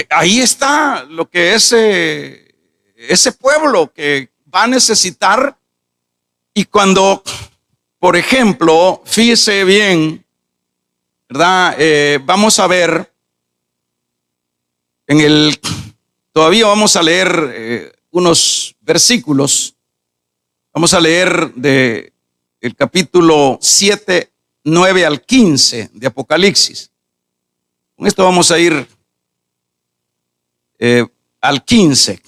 ahí está lo que ese pueblo que va a necesitar. Y cuando, por ejemplo, fíjese bien, ¿verdad? Vamos a ver todavía vamos a leer unos versículos. Vamos a leer de el capítulo 7, 9 al 15 de Apocalipsis. Con esto vamos a ir al 15.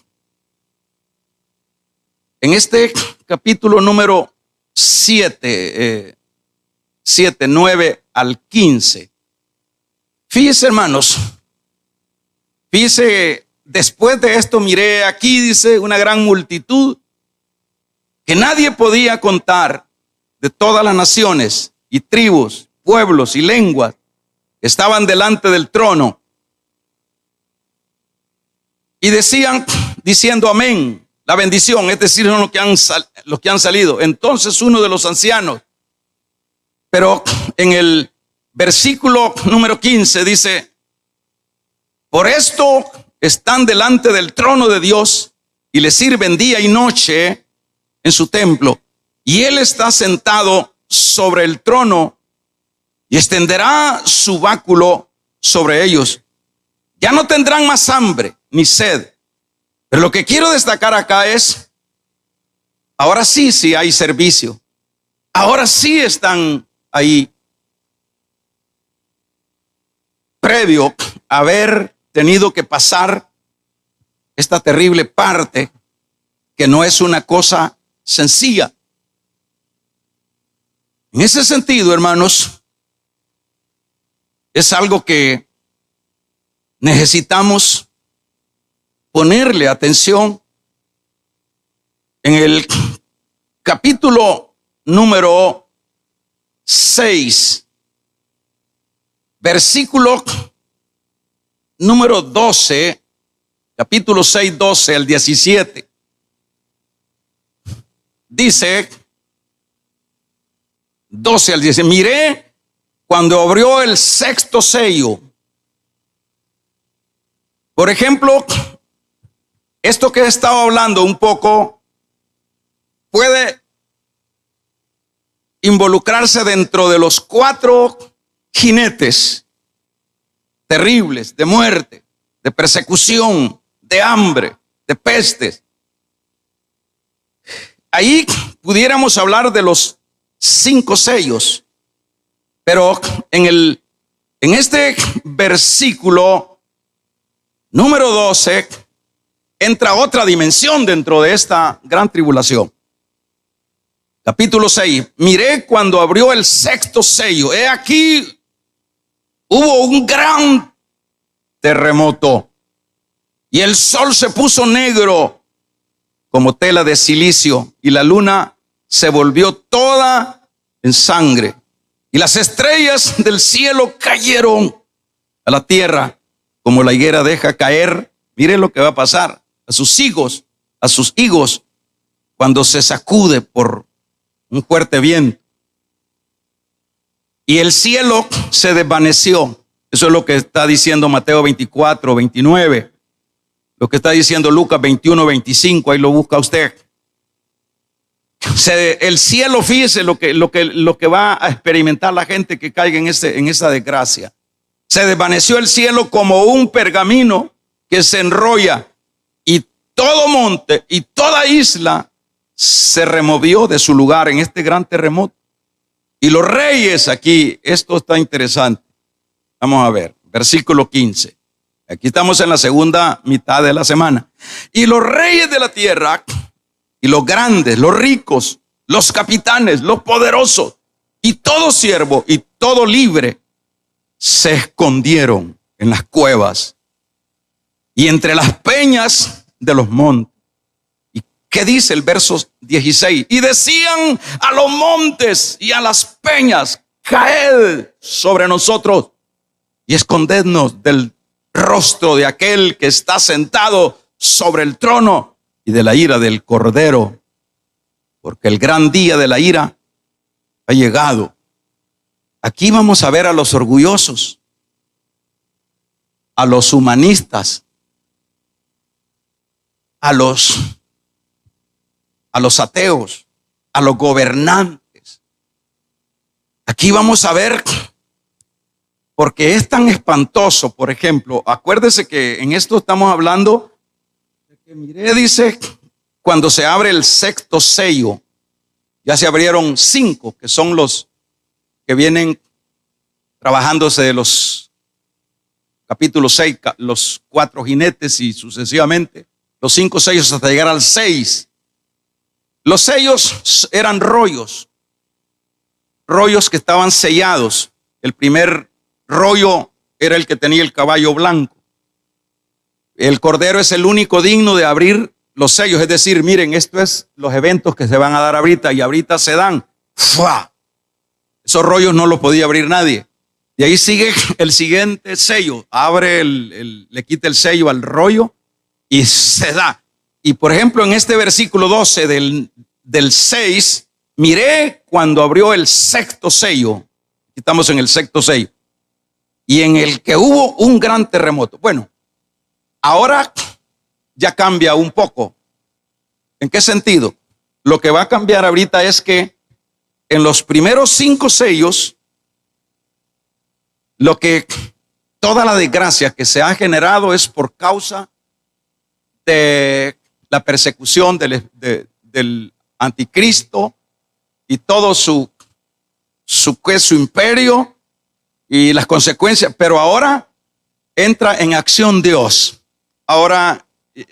En este capítulo número 7, 9 al 15. Fíjese, hermanos, fíjese, después de esto miré aquí, dice, una gran multitud que nadie podía contar, de todas las naciones y tribus, pueblos y lenguas, estaban delante del trono y decían, diciendo amén, la bendición, es decir, los que han salido. Entonces uno de los ancianos, pero en el versículo número 15 dice, por esto están delante del trono de Dios y le sirven día y noche en su templo, y él está sentado sobre el trono y extenderá su báculo sobre ellos. Ya no tendrán más hambre ni sed. Pero lo que quiero destacar acá es, ahora sí hay servicio. Ahora sí están ahí. Previo a haber tenido que pasar esta terrible parte, que no es una cosa sencilla. En ese sentido, hermanos, es algo que necesitamos ponerle atención. En el capítulo número 6, versículo número 12, capítulo 6, 12 al 17, dice, 12 al 17, miré cuando abrió el sexto sello. Por ejemplo, Esto que he estado hablando un poco puede involucrarse dentro de los 4 jinetes terribles de muerte, de persecución, de hambre, de pestes. Ahí pudiéramos hablar de los 5 sellos, pero en este versículo número 12 entra otra dimensión dentro de esta gran tribulación. Capítulo 6. Miré cuando abrió el 6º sello. He aquí, hubo un gran terremoto y el sol se puso negro como tela de silicio y la luna se volvió toda en sangre y las estrellas del cielo cayeron a la tierra como la higuera deja caer. Mire lo que va a pasar a sus higos cuando se sacude por un fuerte viento. Y el cielo se desvaneció. Eso es lo que está diciendo Mateo 24, 29. Lo que está diciendo Lucas 21, 25. Ahí lo busca usted. El cielo, fíjese lo que va a experimentar la gente que caiga en esa desgracia. Se desvaneció el cielo como un pergamino que se enrolla, y todo monte y toda isla se removió de su lugar en este gran terremoto. Y los reyes, aquí, esto está interesante. Vamos a ver, versículo 15. Aquí estamos en la segunda mitad de la semana. Y los reyes de la tierra, y los grandes, los ricos, los capitanes, los poderosos, y todo siervo y todo libre, se escondieron en las cuevas y entre las peñas de los montes. ¿Y qué dice el verso 16? Y decían a los montes y a las peñas: caed sobre nosotros y escondednos del rostro de aquel que está sentado sobre el trono y de la ira del Cordero, porque el gran día de la ira ha llegado. Aquí vamos a ver a los orgullosos, a los humanistas, a los ateos, a los gobernantes. Aquí vamos a ver, porque es tan espantoso. Por ejemplo, acuérdese que en esto estamos hablando de que, mire, dice, cuando se abre el 6º sello, ya se abrieron 5, que son los que vienen trabajándose de los capítulos 6, los 4 jinetes y sucesivamente, los 5 sellos hasta llegar al 6. Los sellos eran rollos que estaban sellados. El primer rollo era el que tenía el caballo blanco. El Cordero es el único digno de abrir los sellos. Es decir, miren, esto es los eventos que se van a dar ahorita, y ahorita se dan. ¡Fua! Esos rollos no los podía abrir nadie. Y ahí sigue el siguiente sello. Abre le quita el sello al rollo y se da. Y por ejemplo, en este versículo 12 del 6, miré cuando abrió el 6º sello. Estamos en el 6º sello. Y en el que hubo un gran terremoto. Bueno, ahora ya cambia un poco. ¿En qué sentido? Lo que va a cambiar ahorita es que en los primeros 5 sellos, toda la desgracia que se ha generado es por causa de la persecución del anticristo y todo su imperio y las consecuencias. Pero ahora entra en acción Dios. Ahora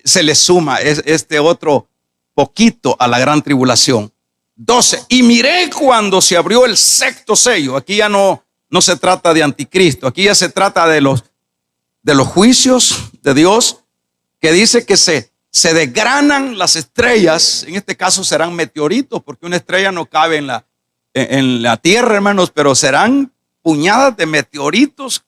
se le suma este otro poquito a la gran tribulación. 12. Y miré cuando se abrió el 6º sello. Aquí ya no se trata de anticristo. Aquí ya se trata de los juicios de Dios, que dice que se desgranan las estrellas. En este caso serán meteoritos, porque una estrella no cabe en la tierra, hermanos, pero serán puñadas de meteoritos,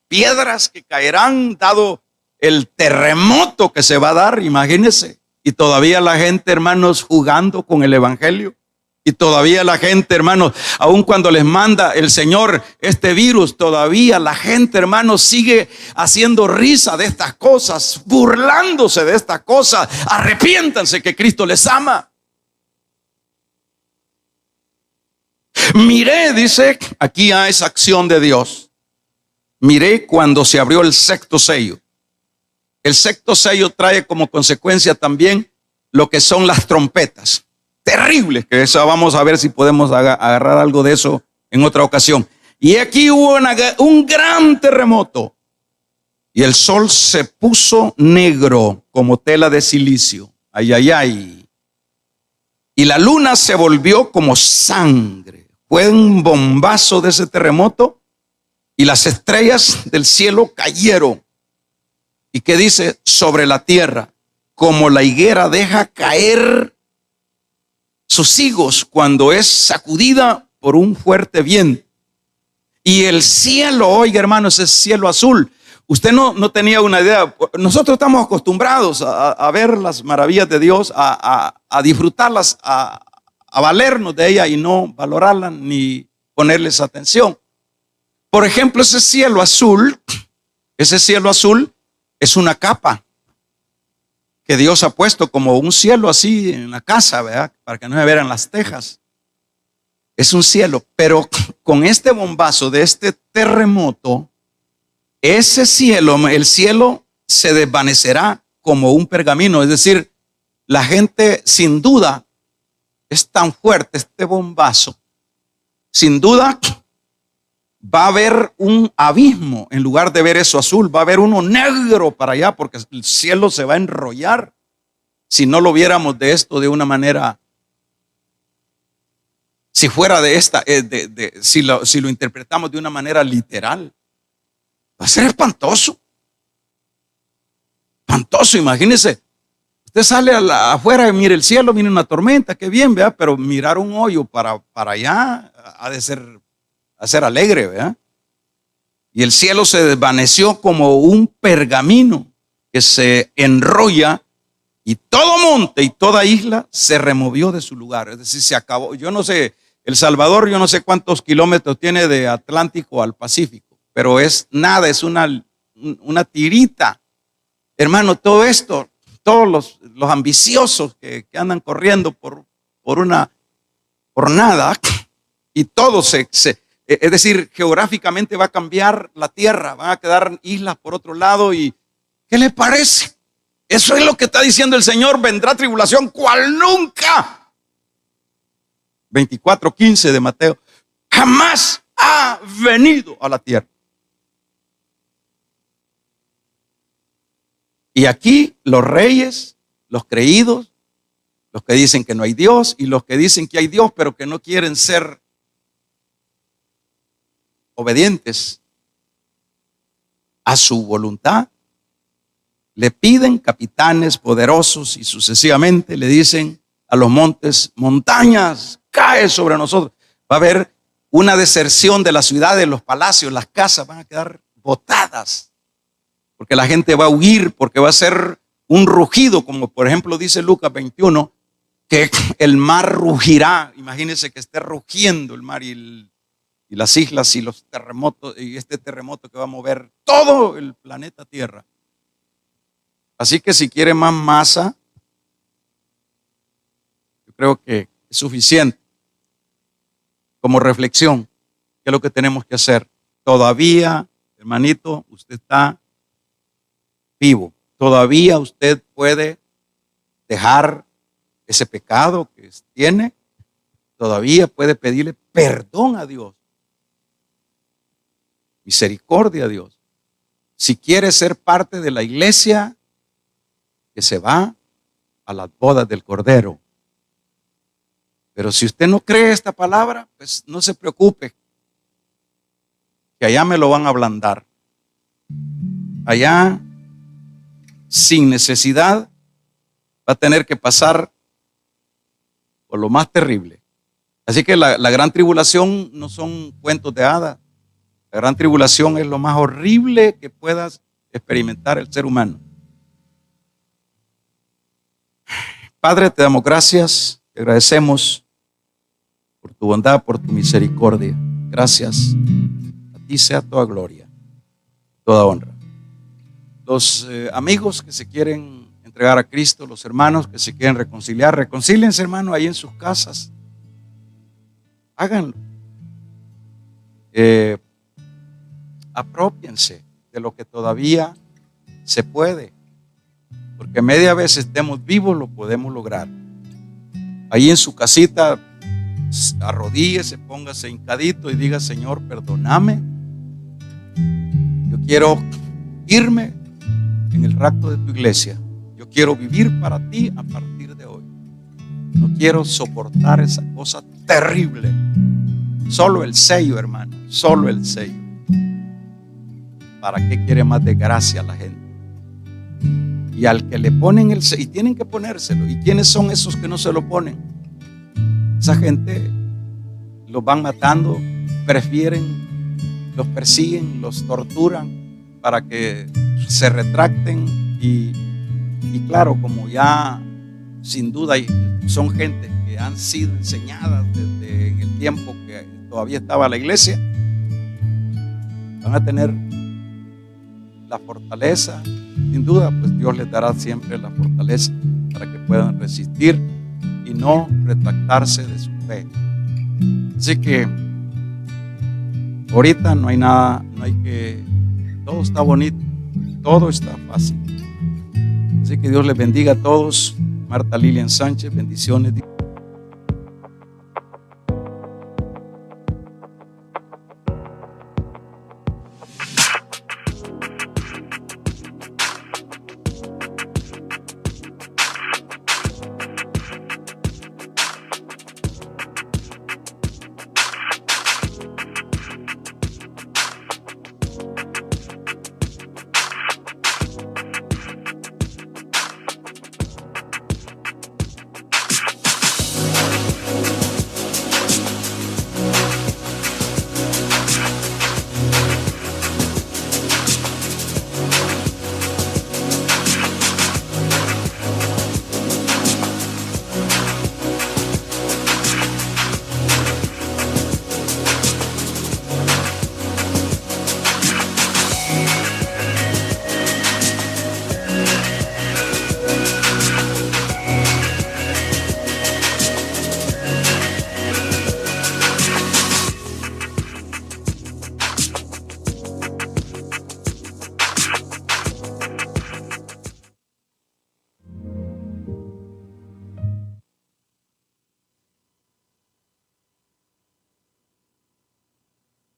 piedras que caerán dado el terremoto que se va a dar. Imagínense. Y todavía la gente, hermanos, jugando con el evangelio. Y todavía la gente, hermanos, aun cuando les manda el Señor este virus, todavía la gente, hermanos, sigue haciendo risa de estas cosas, burlándose de estas cosas. Arrepiéntanse que Cristo les ama. Miré, dice, aquí hay esa acción de Dios. Miré cuando se abrió el sexto sello. El sexto sello trae como consecuencia también lo que son las trompetas. Terribles, que eso vamos a ver si podemos agarrar algo de eso en otra ocasión. Y aquí hubo un gran terremoto y el sol se puso negro como tela de silicio. Ay, ay, ay. Y la luna se volvió como sangre. Fue un bombazo de ese terremoto y las estrellas del cielo cayeron. ¿Y qué dice? Sobre la tierra, como la higuera deja caer sus higos cuando es sacudida por un fuerte viento. Y el cielo, oiga hermano, ese cielo azul. Usted no tenía una idea. Nosotros estamos acostumbrados a ver las maravillas de Dios, a disfrutarlas, a valernos de ellas y no valorarlas ni ponerles atención. Por ejemplo, ese cielo azul es una capa que Dios ha puesto como un cielo así en la casa, ¿verdad? Para que no se vieran las tejas. Es un cielo, pero con este bombazo de este terremoto, ese cielo, el cielo se desvanecerá como un pergamino. Es decir, la gente sin duda es tan fuerte este bombazo. Sin duda va a haber un abismo, en lugar de ver eso azul, va a haber uno negro para allá, porque el cielo se va a enrollar si no lo viéramos de esto de una manera, si fuera de esta, si lo interpretamos de una manera literal, va a ser espantoso. Espantoso, imagínense. Usted sale afuera y mira el cielo, mira una tormenta, qué bien, ¿verdad? Pero mirar un hoyo para allá ha de ser alegre, ¿verdad? Y el cielo se desvaneció como un pergamino que se enrolla y todo monte y toda isla se removió de su lugar. Es decir, se acabó. Yo no sé, El Salvador, yo no sé cuántos kilómetros tiene de Atlántico al Pacífico, pero es nada, es una tirita. Hermano, todo esto, todos los ambiciosos que andan corriendo por nada, y todo es decir, geográficamente va a cambiar la tierra, van a quedar islas por otro lado. ¿Y qué le parece? Eso es lo que está diciendo el Señor: vendrá tribulación cual nunca. 24:15 de Mateo. Jamás ha venido a la tierra. Y aquí los reyes, los creídos, los que dicen que no hay Dios y los que dicen que hay Dios pero que no quieren ser obedientes a su voluntad, le piden capitanes poderosos y sucesivamente le dicen a los montes: montañas, cae sobre nosotros. Va a haber una deserción de las ciudades, los palacios, las casas van a quedar botadas, porque la gente va a huir, porque va a ser un rugido, como por ejemplo dice Lucas 21, que el mar rugirá. Imagínense que esté rugiendo el mar y las islas y los terremotos, y este terremoto que va a mover todo el planeta Tierra. Así que si quiere más masa, yo creo que es suficiente como reflexión. ¿Qué es lo que tenemos que hacer? Todavía, hermanito, usted está vivo. Todavía usted puede dejar ese pecado que tiene. Todavía puede pedirle perdón a Dios, misericordia a Dios. Si quiere ser parte de la iglesia que se va a las bodas del Cordero. Pero si usted no cree esta palabra, pues no se preocupe, que allá me lo van a ablandar. Allá, sin necesidad, va a tener que pasar por lo más terrible. Así que la gran tribulación no son cuentos de hadas. La gran tribulación es lo más horrible que puedas experimentar el ser humano. Padre, te damos gracias, te agradecemos por tu bondad, por tu misericordia. Gracias. A ti sea toda gloria, toda honra. Los amigos que se quieren entregar a Cristo, los hermanos que se quieren reconciliar, reconcíliense, hermano, ahí en sus casas. Háganlo. Apropiense de lo que todavía se puede, porque media vez estemos vivos lo podemos lograr. Ahí en su casita, arrodíllese, póngase hincadito y diga: Señor, perdóname. Yo quiero irme en el rapto de tu iglesia. Yo quiero vivir para ti a partir de hoy. No quiero soportar esa cosa terrible. Solo el sello, hermano, solo el sello. ¿Para qué quiere más de gracia la gente? Y al que le ponen el sello, y tienen que ponérselo. ¿Y quiénes son esos que no se lo ponen? Esa gente los van matando, los persiguen, los torturan para que se retracten. Y claro, como ya sin duda son gente que han sido enseñadas desde en el tiempo que todavía estaba la iglesia, van a tener la fortaleza. Sin duda, pues Dios les dará siempre la fortaleza para que puedan resistir y no retractarse de su fe. Así que ahorita no hay nada, todo está bonito, todo está fácil. Así que Dios les bendiga a todos. Marta Lilian Sánchez, bendiciones.